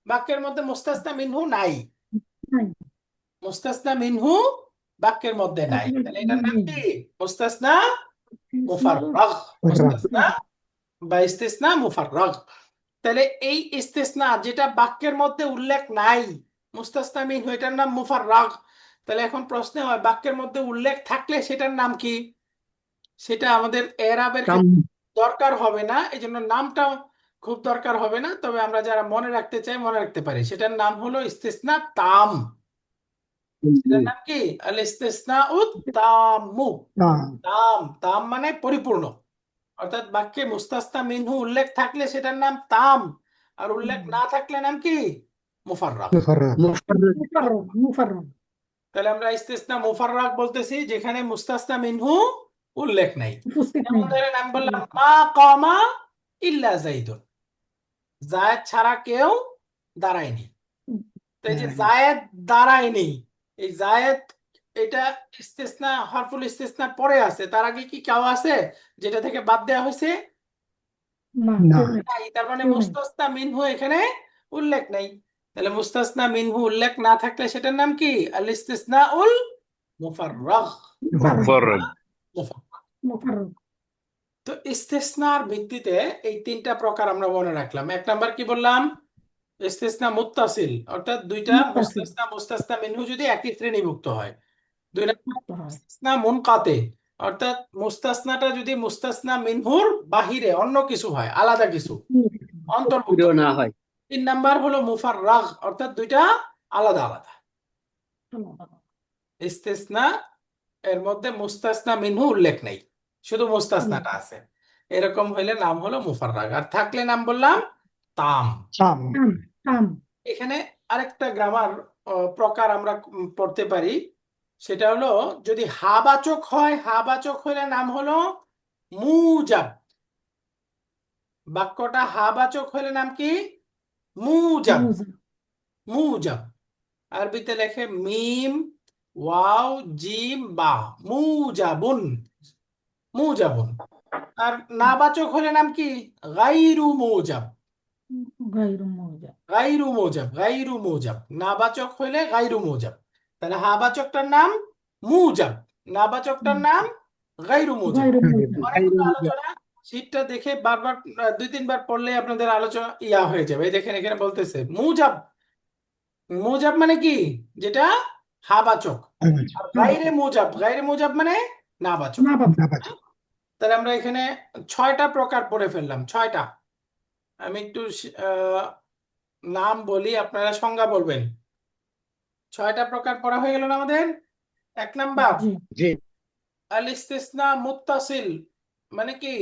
বাক্যের মধ্যে মুস্তাসনা মিনহু নাই, নাই। মুস্তাসনা মিনহু বাক্যের মধ্যে নাই। তাহলে এটার নাম কি? মুস্তাসনা মুফাররাগ, মুস্তাসনা বা ইস্তিসনা মুফাররাগ। তাহলে এই ইস্তিসনা যেটা বাক্যের মধ্যে উল্লেখ নাই, মুস্তাসনা মিনহু, এটার নাম মুফাররাগ। তাহলে এখন প্রশ্ন হয় বাক্যের মধ্যে উল্লেখ থাকলে সেটার নাম কি? সেটা আমাদের এরাবের ক্ষেত্রে দরকার হবে না, এই জন্য নামটা খুব দরকার হবে না। তবে আমরা যারা মনে রাখতে চাই মনে রাখতে পারি। সেটার নাম হলো ইস্তিসনা তাম। সেটার নাম কি? আল ইস্তিসনা তাম্মু। না। তাম, তাম মানে পরিপূর্ণ। অর্থাৎ বাক্যে মুস্তাসনা মিনহু উল্লেখ থাকলে সেটার নাম তাম, আর উল্লেখ না থাকলে নাম কি? মুফাররাগ। মুফাররাগ। মুফাররাগ। মুফাররাগ। তাহলে আমরা ইস্তিসনা মুফাররাগ বলতেছি যেখানে মুস্তাসনা মিনহু উল্লেখ নাই। উপস্থিত যেমন নেই। ধরেন আমি বললাম মা কামা ইল্লা যাইদুন, জায়েদ ছাড়া কেউ দাঁড়ায়নি। তো এই যে জায়েদ দাঁড়ায়নি, এই জায়েদ এটা ইস্তিসনা হরফুল ইস্তিসনার পরে আছে, তার আগে কি কেউ আছে যেটা থেকে বাদ দেওয়া হয়েছে? না, না। কেউ নেই। নাই। তার মানে কেউ নেই। মুস্তাসনা মিনহু এখানে উল্লেখ নাই। তাহলে মুস্তাসনা মিনহু উল্লেখ না থাকলে সেটার নাম কি? আল ইস্তিসনা উল মুফাররাগ। মুফাররাগ। মুফাররাগ। তো ইস্তিসনার ভিত্তিতে এই তিনটা প্রকার আমরা মনে রাখলাম। এক নাম্বার কি বললাম? ইস্তিসনা মুত্তাসিল, অর্থাৎ দুইটা মুত্তাসিল। মুস্তাসনা মিনহু যদি একই শ্রেণীভুক্ত হয়। দুই নাম্বার মুক্ত হয়। ইস্তিসনা মুনকাতি, অর্থাৎ মুস্তাসনাটা যদি মুস্তাসনা মিনহুর বাহিরে অন্য কিছু হয়, আলাদা কিছু, অন্তর্ভুক্ত প্রিয় না হয়। তিন নাম্বার হলো মুফাররাগ, অর্থাৎ দুইটা আলাদা আলাদা। ইস্তেসনা এর মধ্যে মুস্তাসনা মিনহু উল্লেখ নেই, শুধু মুস্তাসনাটা আছে। এরকম হইলে নাম হলো মুফাররাগ, আর থাকলে নাম বললাম তাম। তাম তাম তাম এখানে আরেকটা গ্রামার প্রকার আমরা পড়তে পারি, সেটা হলো যদি হাবাচক হয়, হাবাচক হইলে নাম হলো মুজাব। বাক্যটা হাবাচক হইলে নাম কি? মুজাব। মুজা মুজাব আরবিতে লেখে মিম ওয়াও জিম বা, মুজাবুন, মুজাবুন। আর নাবাচক হলে নাম কি? গাইরু মুজাব। গায়রু মুজা গাইরু মুজাব, গাইরু মুজাব। নাবাচক হইলে গাইরু মুজাব। তাহলে হাবাচকটার নাম মুজাব, নাবাচকটার নাম গাইরু মুজাব। গায়রু মুজা অনেকগুলো আলোচনা, শীটটা দেখে বারবার দুই তিনবার পড়লে আপনাদের আলোচনা হয়ে যাবে। এই দেখেন এখানে বলতেছে মুজাব। মুজাব মানে কি? যেটা হাবাচক। আর গাইরে মুজাব, গাইরে মুজাব মানে নাবাচক। না বাবা নাবাচক। তাহলে আমরা এখানে 6টা প্রকার পড়ে ফেললাম, 6টা। আমি একটু নাম বলি, আপনারা সংজ্ঞা বলবেন। 6টা প্রকার পড়া হয়ে গেল না আমাদের? 1 নাম্বার জি জি আল ইস্তিসনা মুত্তাসিল মানে কি?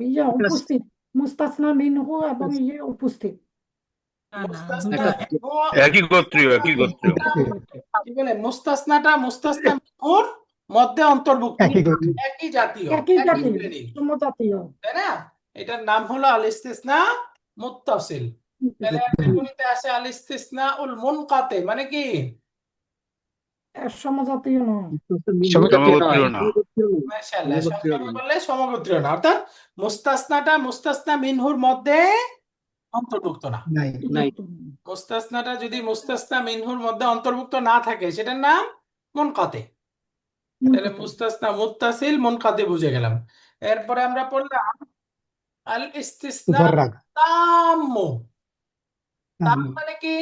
ইয়ে উপস্থিত, মুস্তাসনা মিনহু এবং ইয়ে উপস্থিত। মুস্তাসনা মিনহু, একই গোত্রীয় একই গোত্রীয় কি বলে? মুস্তাসনাটা মুস্তাসনা মিনহুর মধ্যে অন্তর্ভুক্ত, একই গোত্র। একই জাতীয়, একই একই জাতীয় শ্রেণীর, সমজাতীয়। তাই না? এটার নাম হলো আল ইস্তিসনা মুত্তাসিল। তাহলে বিপরীতে আছে আল ইস্তিসনা উল মুনকাতি মানে কি? সমজাতীয় নয়। সমগোত্রীয় না মাশাআল্লাহ, সংক্ষেপে বললে সমগোত্রীয় না, অর্থাৎ মুস্তাসনাটা মুস্তাসনা মিনহুর মধ্যে অন্তর্ভুক্ত না। নাই মুস্তাসনাটা যদি মুস্তাসনা মিনহুর মধ্যে অন্তর্ভুক্ত না থাকে সেটার নাম মুনকাতি। তাহলে মুস্তাসনা মুত্তাসিল মুনকাতি বুঝে গেলাম। এরপরে আমরা পড়লাম আল ইস্তিসনা মুফাররাগ। তাম্মু। তাম তাম মানে কি?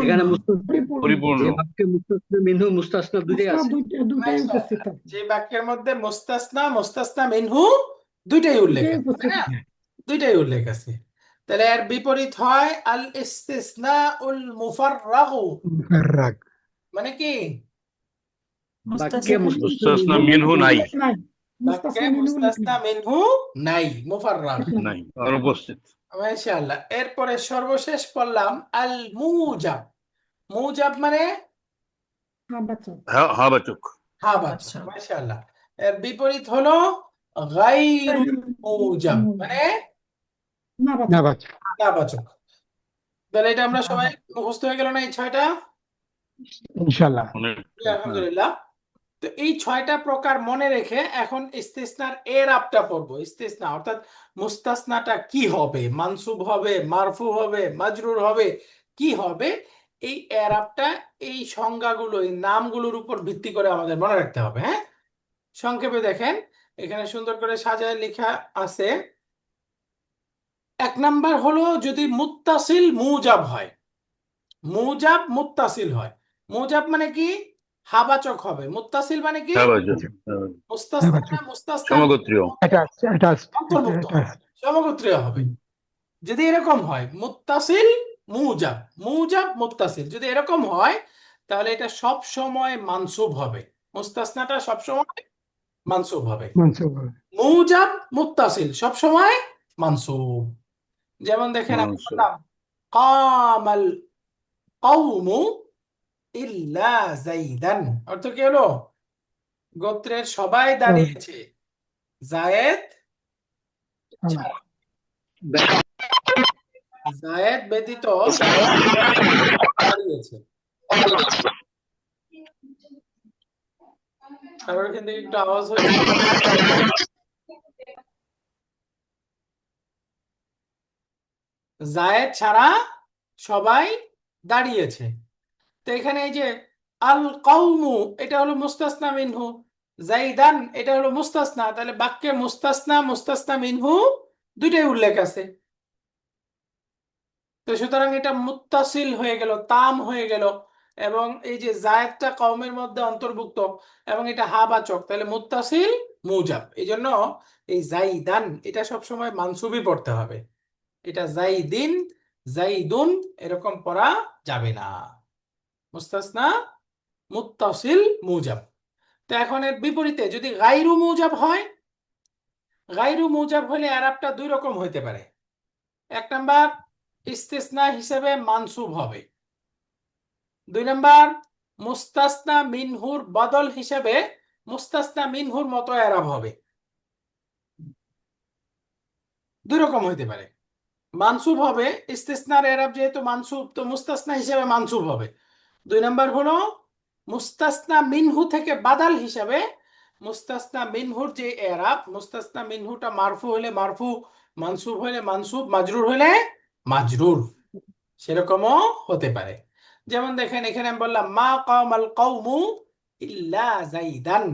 এখানে পরিপূর্ণ। পরিপূর্ণ যে বাক্যে মুস্তাসনা মিনহু মুস্তাসনা দুটোই আছে। দুটাই উপস্থিত থাকে। যে বাক্যের মধ্যে মুস্তাসনা মুস্তাসনা মিনহু দুইটাই উল্লেখ দুটাই আছে, উপস্থিত তাই না? থাকে। দুইটাই উল্লেখ আছে। তাহলে এর বিপরীত হয় আল ইস্তিসনা উল মুফাররাগু মুফাররাগ। মানে কি? বাক্যে মুস্তাসনা মিনহু নাই নাই, বাক্যে মুস্তাসনা মিনহু মুস্তাসনা মিনহু নাই, মুফাররাগ। নাই অনুপস্থিত মাশাআল্লাহ। এরপরে সর্বশেষ পড়লাম আল মুজাব। মুজাব মানে হাবাচক। হাবাচক হাবাচক। মাশাআল্লাহ। এর বিপরীত হলো গায়রু মুজাব মানে নাবাচক। নাবাচক। নাবাচক। তাহলে এটা আমরা সবাই মুখস্থ হয়ে গেল না এই 6টা? ইনশাআল্লাহ। অনেক আলহামদুলিল্লাহ। তো এই 6টা প্রকার মনে রেখে এখন ইস্তিসনার এরাবটা পড়বো। ইস্তিসনা অর্থাৎ মুস্তাসনাটা কি হবে, মানসুব হবে, মারফু হবে, মাজরুর হবে, কি হবে, এই এরাবটা এই সংজ্ঞাগুলো এই নামগুলোর উপর ভিত্তি করে আমাদের মনে রাখতে হবে। হ্যাঁ, সংক্ষেপে দেখেন এখানে সুন্দর করে সাজায় লেখা আছে। 1 নাম্বার হলো যদি মুত্তাসিল মুজাব হয়, মুজাব মুত্তাসিল হয়। মুজাব মানে কি? হাবাচক হবে। মুত্তাসিল মানে কি? হাবাচক মুস্তাসনা মুস্তাসনা সমগোত্রীয় এটা আসছে এটা আসছে অন্তর্ভুক্ত এটা হবে, সমগোত্রীয় হবে। যদি এরকম হয় মুত্তাসিল মুজাব, মুজাব মুত্তাসিল, যদি এরকম হয় তাহলে এটা সব সময় মানসুব হবে। মুস্তাসনাটা সব সময় মানসুব হবে। মানসুব। মুজাব মুত্তাসিল সব সময় মানসুব। যেমন দেখেন আমি মানসুব। বললাম কামাল কওমু ইল্লা যাইদান, অর্থ কি হলো? গোত্রের সবাই দাঁড়িয়েছে, জায়েদ ছাড়া। জায়েদ ব্যতীত দাঁড়িয়েছে। তারপর এখান থেকে একটু আওয়াজ হচ্ছে। জায়েদ ছাড়া সবাই দাঁড়িয়েছে। তো এখানে এই যে আল কওমু এটা হলো মুস্তাসনা মিনহু, জাইদান এটা হলো মুস্তাসনা, তাহলে বাক্যে মুস্তাসনা মুস্তাসনা মিনহু দুইটাই উল্লেখ আছে। তো সুতরাং এটা মুত্তাসিল হয়ে গেল, তাম হয়ে গেল, এবং এই যে জায়েদটা কওমের মধ্যে অন্তর্ভুক্ত এবং এটা হাবাচক, তাহলে মুত্তাসিল মুজাব। এই জন্য এই জাইদান এটা সবসময় মানসুবই পড়তে হবে। এটা জাইদিন, জাইদুন এরকম পড়া যাবে না। মুস্তাসনা মুত্তাসিল মুজাব। তো এখন এর বিপরীতে যদি গায়রু মুজাব হয়, গায়রু মুজাব হলে আরবটা দুই রকম হইতে পারে। এক নাম্বার, ইস্তিসনা হিসেবে মানসুব হবে। দুই নাম্বার, মুস্তাসনা মিনহুর বদল হিসেবে মুস্তাসনা মিনহুর মতো এরাব হবে। দুই রকম হইতে পারে। মানসুব হবে, ইস্তিসনার এরাব যেহেতু মানসুব, তো মুস্তাসনা হিসেবে মানসুব হবে। দুই নাম্বার হলো মুস্তাসনা মিনহু থেকে বাদাল হিসাবে মুস্তাসনা মিনহুর যে এরাব, মুস্তাসনা মিনহুটা মারফু হলে মারফু, মানসুব হলে মানসুব, মাজরুর হলে মাজরুর, সেরকমও হতে পারে। যেমন দেখেন এখানে আমি বললাম মা কামাল কওমু ইল্লা জাইদান,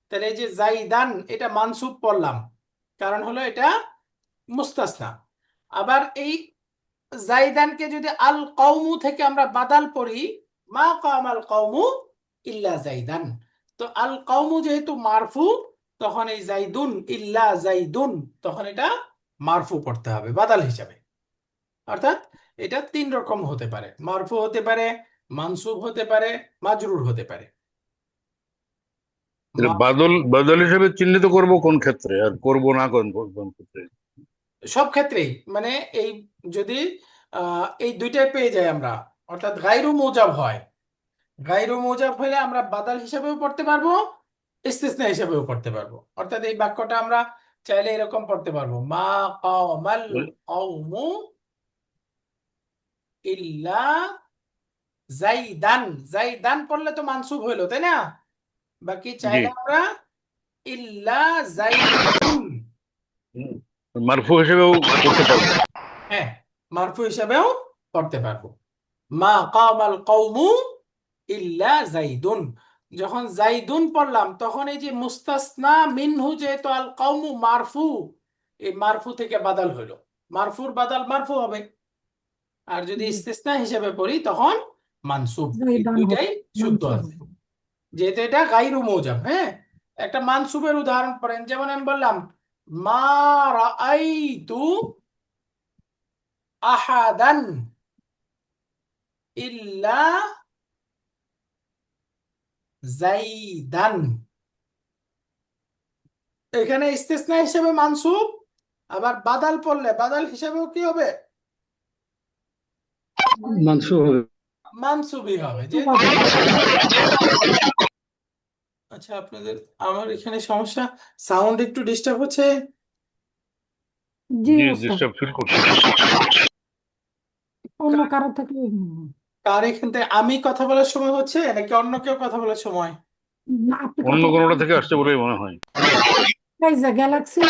তাহলে এই যে জাইদান এটা মানসুব পড়লাম, কারণ হলো এটা মুস্তাসনা। আবার এই জাইদানকে যদি আল কওমু থেকে আমরা বাদাল পড়ি, মা কামাল কওমু ইল্লা জাইদান, তো আল কওমু যেহেতু মারফু, তখন এই জাইদুন ইল্লা জাইদুন, তখন এটা মারফু পড়তে হবে বাদাল হিসাবে। অর্থাৎ এটা তিন রকম হতে পারে, মারফু হতে পারে, মানসুব হতে পারে, মাজরুর হতে পারে। তাহলে বাদল বাদল হিসেবে চিহ্নিত করব কোন ক্ষেত্রে, আর করব না কোন কোন ক্ষেত্রে? সব ক্ষেত্রেই, মানে এই যদি এই দুইটাই পেয়ে যাই আমরা, অর্থাৎ গায়রু মুজাব হয়, গায়রু মুজাব হলে আমরা বাদাল হিসাবেও পড়তে পারবো, ইস্তিসনা হিসাবেও পড়তে পারবো। অর্থাৎ এই বাক্যটা আমরা চাইলে এরকম পড়তে পারবো, মা কামাল কওমু ইল্লা জাইদান। জাইদান পড়লে তো মানসুব হইলো, তাই না? বাকি জি, চাইলে আমরা ইল্লা জাইদুন, মারফু হিসেবেও করতে পারবো। হ্যাঁ, মারফু হিসাবেও পড়তে পারবো। মা কামাল কওমু ইল্লা জাইদুন, যখন জাইদুন পড়লাম তখন এই যে মুস্তাসনা মিনহু যেহেতু আল কওমু মারফু, এই মারফু থেকে বাদাল হইলো, মারফুর বাদাল মারফু হবে। আর যদি জি, ইস্তিসনা হিসেবে পড়ি তখন মানসুব। এই জাইদান দুইটাই শুদ্ধ মানসুব আছে, হবে। যেহেতু এটা গায়রু মুজাব। হ্যাঁ, একটা মানসুবের উদাহরণ পড়েন, যেমন আমি বললাম মা রাআইতু আহাদান ইল্লা জাইদান। এখানে ইস্তিসনা হিসেবে মানসুব, আবার বাদাল পড়লে বাদাল হিসেবেও কি হবে? মানসুব হবে। মানসুবই হবে। যে মানসুব হবে। আচ্ছা, আপনাদের আমার এখানে সমস্যা, সাউন্ড একটু ডিস্টার্ব হচ্ছে। জি জি, ওস্তাদ, ডিস্টার্ব ফিল করছি। অন্য কারো থেকে কার এখান থেকে আমি কথা বলার সময় হচ্ছে নাকি অন্য কেউ কথা বলার সময়? না, আপনি অন্য কথা কোনোটা থেকে আসছে বলেই মনে হয়। এই যে Galaxy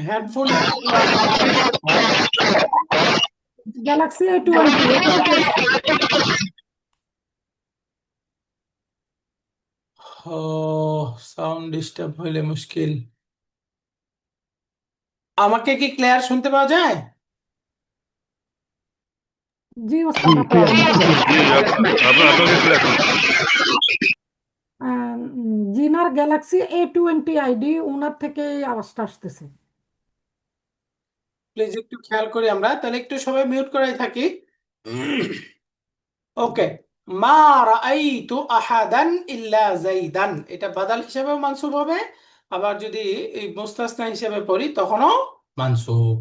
headphone Galaxy A20 sound disturb হইলে মুশকিল। আমাকে কি ক্লিয়ার শুনতে পাওয়া যায়? জি ওস্তাদ, clear. জি, আপনাকে ক্লিয়ার করছি। জিনার গ্যালাক্সি A20 আইডি, ওনার থেকে আওয়াজটা আসতেছে। প্লিজ একটু খেয়াল করি আমরা, তাহলে একটু সবাই মিউট করাই থাকি। ওকে, মা রাআইতু আহাদান ইল্লা জাইদান, এটা বাদাল হিসেবেও মানসুব হবে, আবার যদি এই মুস্তাসনা হিসেবে পড়ি তখনও মানসুব।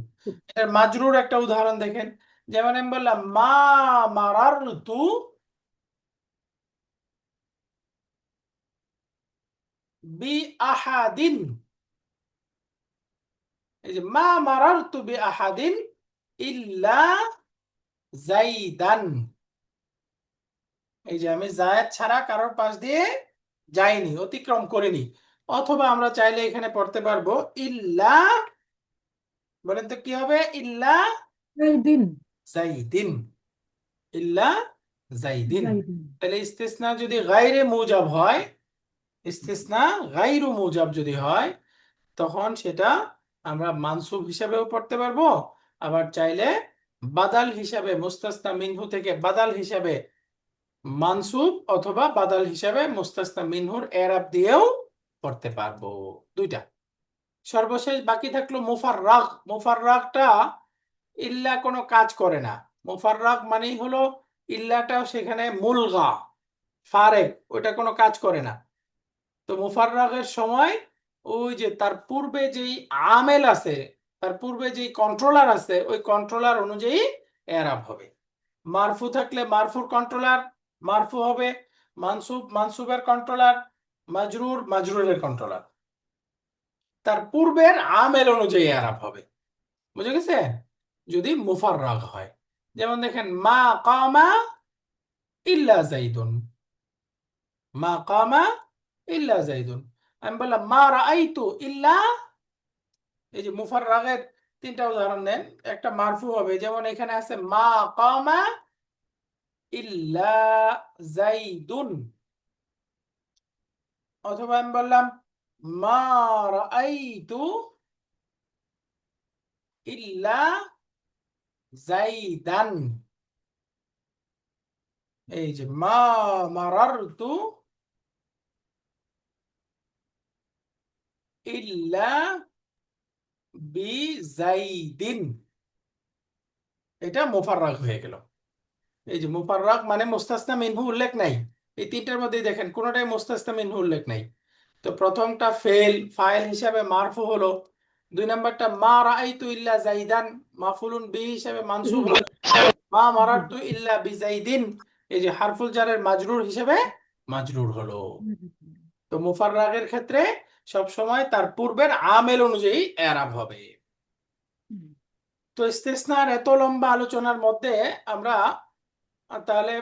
এর মাজরুর একটা উদাহরণ দেখেন, যেমন আমি বললাম মা মারারতু বি আহাদিন, এই যে মা মারারতু বি আহাদিন ইল্লা জাইদান, এই যে আমি জায়েদ ছাড়া কারোর পাশ দিয়ে যাইনি, অতিক্রম করিনি। অথবা আমরা চাইলে এখানে পড়তে পারবো ইল্লা, বলেন তো কি হবে? ইল্লা এই দিন জাইদিন, ইল্লা জাইদিন। জাইদিন। তাহলে ইস্তিসনা যদি গায়রে মুজাব হয়, ইস্তিসনা গায়রু মুজাব যদি হয়, তখন সেটা আমরা মানসুব হিসাবেও পড়তে পারবো, আবার চাইলে বাদাল হিসাবে মুস্তাসনা মিনহু থেকে বাদাল হিসাবে মানসুব অথবা বাদাল হিসাবে মুস্তাসনা মিনহুর এরাব দিয়েও পড়তে পারবো, দুইটা। সর্বশেষ বাকি থাকলো মুফাররাগ। মুফাররাগটা ইল্লা কোনো কাজ করে না। মুফাররাগ মানেই হলো ইল্লাটা সেখানে মুলগা, ফারেক, ওইটা কোনো কাজ করে না। তো মুফাররাগের সময় ওই যে তার পূর্বে যেই আমেল আছে, তার পূর্বে যেই কন্ট্রোলার আছে, ওই কন্ট্রোলার অনুযায়ী এরাব হবে। মারফু থাকলে মারফুর কন্ট্রোলার মারফু হবে, মানসুব মানসুবের কন্ট্রোলার, মাজরুর মাজরুরের কন্ট্রোলার, তার পূর্বের আমেল অনুযায়ী এরাব হবে। বুঝে গেছে? যদি মুফাররাগ হয়, যেমন দেখেন মা কামা ইল্লা জাইদুন, মা কামা ইল্লা জাইদুন। আমি বললাম মা রাআইতু ইল্লা, এই যে মুফাররাগের তিনটা উদাহরণ নেন, একটা মারফু হবে, যেমন এখানে আছে মা কামা ইল্লা জাইদুন। অথবা আমি বললাম মা রাআইতু ইল্লা জাইদান। এই যে মা মারারতু ইল্লা বিজাইদিন। এটা মুফাররাগ হয়ে গেল। এই যে মুফাররাগ মানে মুস্তাসনা মিনহু উল্লেখ নাই, এই তিনটার মধ্যে দেখেন কোনোটাই মুস্তাসনা মিনহু উল্লেখ নাই। তো প্রথমটা ফাইল হিসাবে মারফু হলো, দুই নাম্বারটা মা রাআইতু ইল্লা জাইদান মাফউলুন বিহি হিসাবে মানসুব হলো, মা মারারতু ইল্লা বিজাইদিন এই যে হারফুল জারের মাজরুর হিসেবে মাজরুর হলো। তো মুফাররাগের ক্ষেত্রে সব সময় তার পূর্বের আমেল অনুযায়ী এরাব হবে। তো ইস্তিসনার এত লম্বা আলোচনার মধ্যে আমরা তাহলে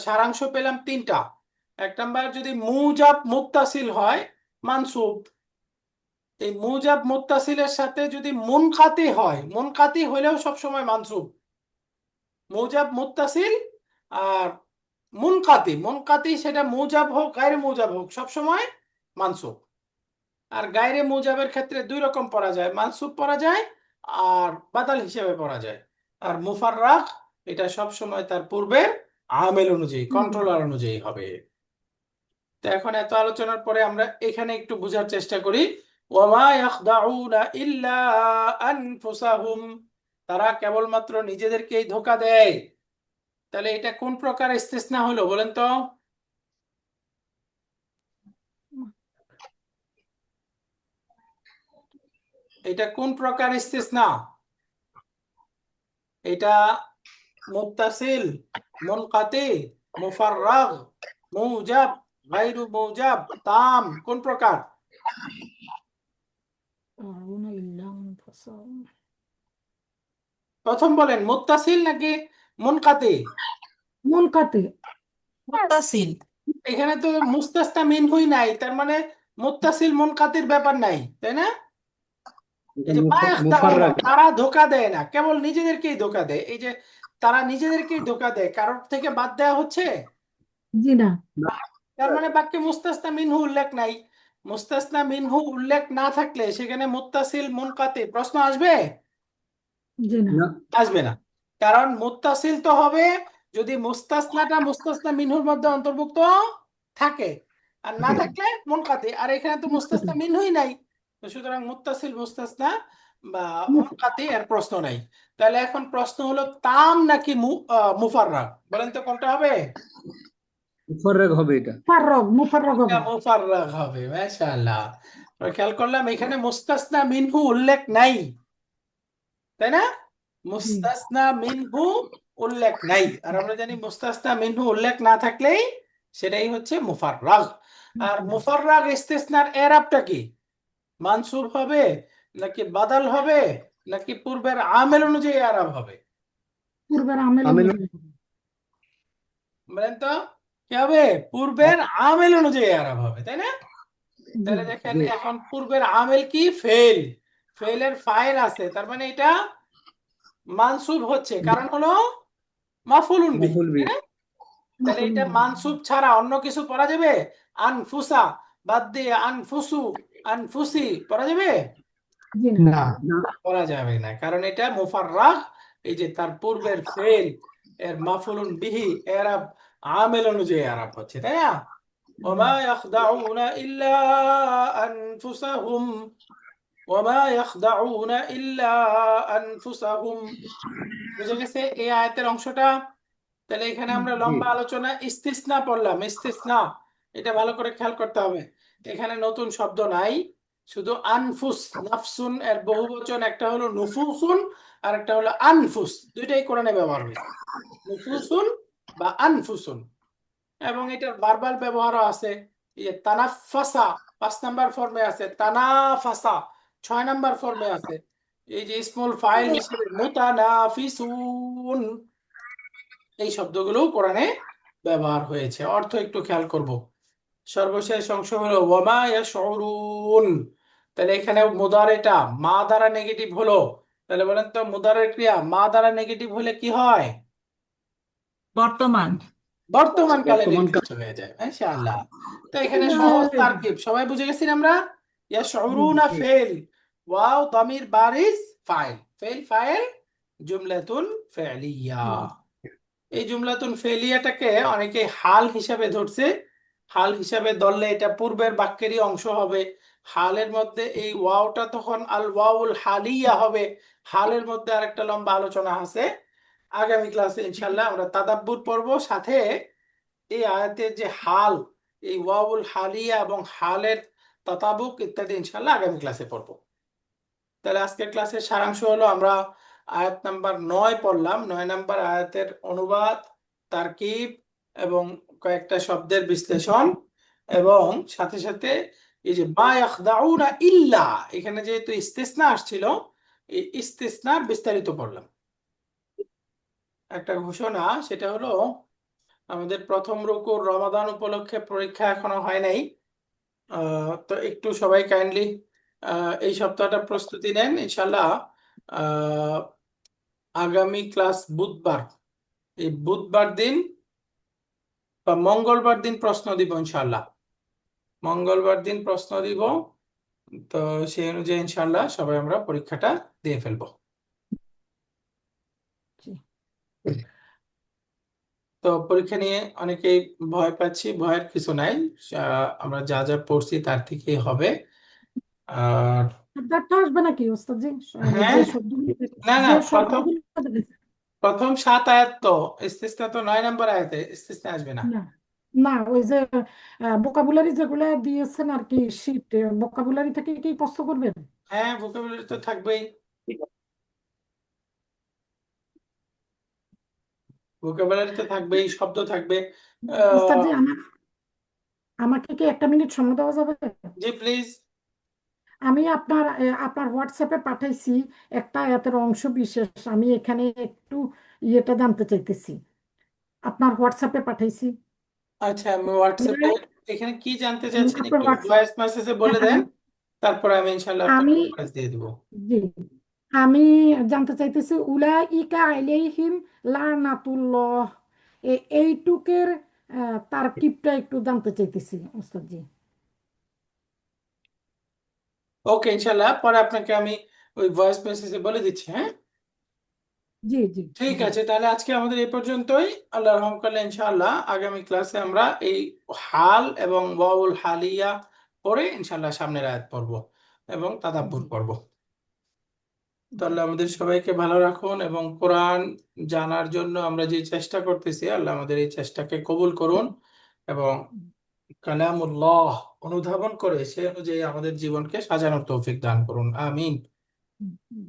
সারাংশ পেলাম তিনটা। এক নাম্বার, যদি মুজাব মুত্তাসিল হয় মানসুব, এই মুজাব মুত্তাসিলের সাথে যদি মুনকাতি হয়, মুনকাতি হলেও সবসময় মানসুব। মুজাব মুত্তাসিল আর মুনকাতি, মুনকাতি সেটা মুজাব হোক গায়রে মুজাব হোক সবসময় মানসুব। আর গায়রে মুজাবের ক্ষেত্রে দুই রকম পড়া যায়, মানসুব পড়া যায় আর বাদাল হিসেবে পড়া যায়। আর মুফাররাগ এটা সব সময় তার পূর্বের আমেল অনুযায়ী কন্ট্রোলার অনুযায়ী হবে। তো এখন এত আলোচনার পরে আমরা এখানে একটু বোঝার চেষ্টা করি। ওয়ামা ইয়াখদাউনা ইল্লা আনফুসাহুম, তারা কেবলমাত্র নিজেদেরকেই ধোঁকা দেয়। তাহলে এটা কোন প্রকার ইস্তিসনা হলো বলেন তো? এটা কোন প্রকার ইস্তিসনা? এটা মুত্তাসিল, মুনকাতি, মুফাররাগ, মুজাব, গায়রু মুজাব, তাম, কোন প্রকার? প্রথম বলেন মুত্তাসিল নাকি মুনকাতি? মুনকাতি। মুত্তাসিল। এখানে তো মুস্তাসনা মিনহুই নাই, তার মানে মুত্তাসিল মুনকাতির ব্যাপার নাই, তাই না? এই যে মা ইয়াখদাউনা, তারা ধোঁকা দেয় না, কেবল নিজেদেরকেই ধোঁকা দেয়। এই যে তারা নিজেদেরকেই ধোঁকা দেয়, কারোর থেকে বাদ দেওয়া হচ্ছে? জি না। তার মানে বাক্যে মুস্তাসনা মিনহু উল্লেখ নাই। মুস্তাসনা মিনহু উল্লেখ না থাকলে সেখানে মুত্তাসিল মুনকাতি প্রশ্ন আসবে? জি না। আসবে না। কারণ মুত্তাসিল তো হবে যদি মুস্তাসনাটা মুস্তাসনা মিনহুর মধ্যে অন্তর্ভুক্ত থাকে, আর না থাকলে মুনকাতি। আর এখানে তো মুস্তাসনা মিনহুই নাই, তো সুতরাং মুত্তাসিল মুস্তাসনা বা মুনকাতি এর প্রশ্ন নাই। তাহলে এখন প্রশ্ন হলো তাম নাকি মুফাররাগ, বলেন তো কোনটা হবে? মুফাররাগ হবে এটা। মুফাররাগ হবে। এটা মুফাররাগ হবে। মাশাআল্লাহ, আমরা খেয়াল করলাম এখানে মুস্তাসনা মিনহু উল্লেখ নাই, তাই না? মুস্তাসনা মিনহু উল্লেখ নাই, আর আমরা জানি মুস্তাসনা মিনহু উল্লেখ না থাকলেই সেটাই হচ্ছে মুফাররাগ। আর মুফাররাগ ইস্তিসনার এরাবটা কি? মানসুব হবে নাকি বাদাল হবে নাকি পূর্বের আমেল অনুযায়ী এরাব হবে? পূর্বের আমেল আমেল অনুযায়ী। বলেন তো কি হবে? পূর্বের আমেল অনুযায়ী এরাব হবে, তাই না? তাহলে দেখেন এখন পূর্বের আমেল কি? ফেলের ফাইল আছে, তার মানে এটা মানসুব হচ্ছে, কারণ হলো মাফউলুন বিহি, মাফউল বিহি। তাই না? তাহলে এটা মানসুব ছাড়া অন্য কিছু পড়া যাবে? আনফুসা বাদ দিয়ে আনফুসু, আনফুসি পড়া যাবে? জি না। না, পড়া যাবে না, কারণ এটা মুফাররাগ। এই যে তার পূর্বের ফেল এর মাফউলুন বিহি এরাব আমেল অনুযায়ী আরব হচ্ছে, তাই না? ওমা ইয়াখদাউনা ইল্লা আনফুসাহুম, ওমা ইয়াখদাউনা ইল্লা আনফুসাহুম। বুঝে গেছে এই আয়াতের অংশটা? তাহলে এখানে আমরা জি লম্বা আলোচনা ইস্তিসনা পড়লাম। ইস্তিসনা, এটা ভালো করে খেয়াল করতে হবে। এখানে নতুন শব্দ নাই, শুধু আনফুস, নাফসুন এর বহুবচন, একটা হলো নুফুসুন আর একটা হলো আনফুস, দুইটাই কোরআনে ব্যবহার হয়েছে, নুফুসুন বা আনফুসুন। এবং এটার ভার্বাল ব্যবহারও আছে। এই যে তানাফাসা 5 নাম্বার ফর্মে আছে, তানাফাসা 6 নাম্বার ফর্মে আছে। এই যে ইসমুল ফাইল হিসেবে মুতানাফিসুন, এই শব্দগুলো কোরআনে ব্যবহার হয়েছে। অর্থ একটু খেয়াল করব। সর্বশেষ অংশ হলো ওয়ামা ইয়াশউরুন। তাহলে এখানে মুদারেটা মা দ্বারা নেগেটিভ হলো। তাহলে বলেন তো, মুদারের ক্রিয়া মা দ্বারা নেগেটিভ হলে কি হয়? বর্তমান। বর্তমান কালে বর্তমান নেগেটিভ চলে যায়। মাশাআল্লাহ। তো এখানে সহজ তারকিব সবাই বুঝে গেছেন আমরা? ইয়াশউরুনা ফেল, ওয়াও দামির বারিজ, ফাইল, ফেল ফাইল, জুমলাতুন ফেলিয়া। এই জুমলাতুন ফেলিয়াটাকে অনেকে হাল হিসাবে ধরছে। হাল হিসাবে ধরলে এটা পূর্বের বাক্যেরই অংশ হবে। হালের মধ্যে এই ওয়াওটা তখন আল ওয়াউল হালিয়া হবে। হালের মধ্যে আরেকটা লম্বা আলোচনা আছে। আগামী ক্লাসে ইনশাল্লাহ আমরা তাদাব্বুর পড়ব, সাথে এই আয়াতের যে হাল, এই ওয়াউল হালিয়া এবং হালের তাতাবুক ইত্যাদি ইনশাল্লাহ আগামী ক্লাসে পড়ব। তাহলে আজকের ক্লাসের সারাংশ হলো আমরা আয়াত নাম্বার 9 পড়লাম। 9 নাম্বার আয়াতের অনুবাদ, তারকিব এবং কয়েকটা শব্দের বিশ্লেষণ, এবং সাথে সাথে এই যে মা ইয়াখদাউনা ইল্লা, এখানে যেহেতু ইস্তিসনা আসছিল, এই ইস্তিসনার বিস্তারিত পড়লাম। একটা ঘোষণা, সেটা হলো আমাদের প্রথম রুকুর রমাদান উপলক্ষে পরীক্ষা এখনো হয় নাই। তো একটু সবাই কাইন্ডলি এই সপ্তাহটা প্রস্তুতি নেন ইনশাল্লাহ। আগামী ক্লাস বুধবার, এই বুধবার দিন বা মঙ্গলবার দিন প্রশ্ন দিব ইনশাল্লাহ। মঙ্গলবার দিন প্রশ্ন দিব। তো সেই অনুযায়ী ইনশাল্লাহ সবাই আমরা পরীক্ষাটা দিয়ে ফেলবো। জি। তো পরীক্ষা নিয়ে অনেকেই ভয় পাচ্ছি, ভয়ের কিছু নাই। আমরা যা যা পড়ছি তার থেকেই হবে। আর ব্যর্থ আসবে নাকি ওস্তাদজি? হ্যাঁ, যে শব্দগুলো না না, যে প্রথম শব্দগুলো দেখেছি। প্রথম 7 আয়াত তো ইস্তিসনা, তো 9 নাম্বার আয়াতে ইস্তিসনা আসবে না। না না, ওই যে ভোকাবুলারি যেগুলো দিয়েছেন আর কি, শীট ভোকাবুলারি থেকে কি প্রশ্ন করবেন? হ্যাঁ, ভোকাবুলারি তো থাকবেই, ভোকাবুলারি তো থাকবেই, শব্দ থাকবে। ওস্তাদজি আমাকে কি একটা মিনিট সময় দেওয়া যাবে? জি প্লিজ। আমি আপনার হোয়াটসঅ্যাপে পাঠাইছি একটা আয়াতের অংশ বিশেষ, আমি এখানে একটু ইয়েটা জানতে চাইতেছি। আপনার হোয়াটসঅ্যাপে পাঠাইছি। আচ্ছা, আমি হোয়াটসঅ্যাপে এখানে কি জানতে চাচ্ছেন আপনার একটু হোয়াটসঅ্যাপ, ভয়েস মেসেজে বলে দেন, তারপরে আমি ইনশাল্লাহ আপনাকে আমি ভয়েস দিয়ে দিব। জি আমি জানতে চাইতেছি উলাইকা আলাইহিম লানাতুল্লাহ, এইটুকের তারকিবটা একটু জানতে চাইতেছি ওস্তাদজি। ওকে, ইনশাল্লাহ পরে আপনাকে আমি ওই ভয়েস মেসেজে বলে দিচ্ছি। হ্যাঁ, জি জি ঠিক জি। আছে। তাহলে আজকে আমাদের এই পর্যন্তই। আল্লাহ রহম করলে ইনশাআল্লাহ আগামী ক্লাসে আমরা এই হাল এবং ওয়াউল হালিয়া পড়ে ইনশাআল্লাহ সামনের আয়াত পড়ব এবং তাদাব্বুর পড়ব। তো আল্লাহ আমাদের সবাইকে ভালো রাখুন, এবং কোরআন জানার জন্য আমরা যে চেষ্টা করতেছি, আল্লাহ আমাদের এই চেষ্টাকে কবুল করুন, এবং কালামুল্লাহ অনুধাবন করে সে অনুযায়ী আমাদের জীবনকে সাজানোর তৌফিক দান করুন। আমিন।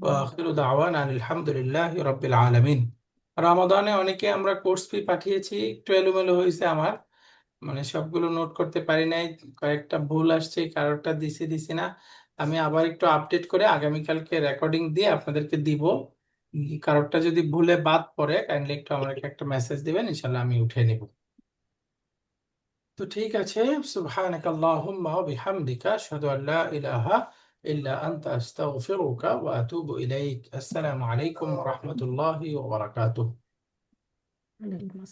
ওয়া আখিরু দাওয়ানা আলহামদুলিল্লাহি রাব্বিল আলামিন। রমাদানে অনেকে আমরা কোর্স ফি পাঠিয়েছি, একটু এলোমেলো হয়েছে আমার, মানে সবগুলো নোট করতে পারি নাই, কয়েকটা ভুল আসছে, কারোরটা দিছি না। আমি আবার একটু আপডেট করে আগামীকালকে রেকর্ডিং দিয়ে আপনাদেরকে দিব। কারোরটা যদি ভুলে বাদ পড়ে কাইন্ডলি একটু আমাকে একটা মেসেজ দিবেন, ইনশাল্লাহ আমি উঠিয়ে নিব। তো ঠিক আছে, সুবহানাকাল্লাহুম্মা ওয়া বিহামদিকা আশহাদু আল্লা ইলাহা ইল্লা আনতা আস্তাগফিরুকা ওয়া আতুবু ইলাইক। আসসালামু আলাইকুম ওয়া রাহমাতুল্লাহি ওয়া বারাকাতুহু। ওয়ালাইকুম আসসালাম।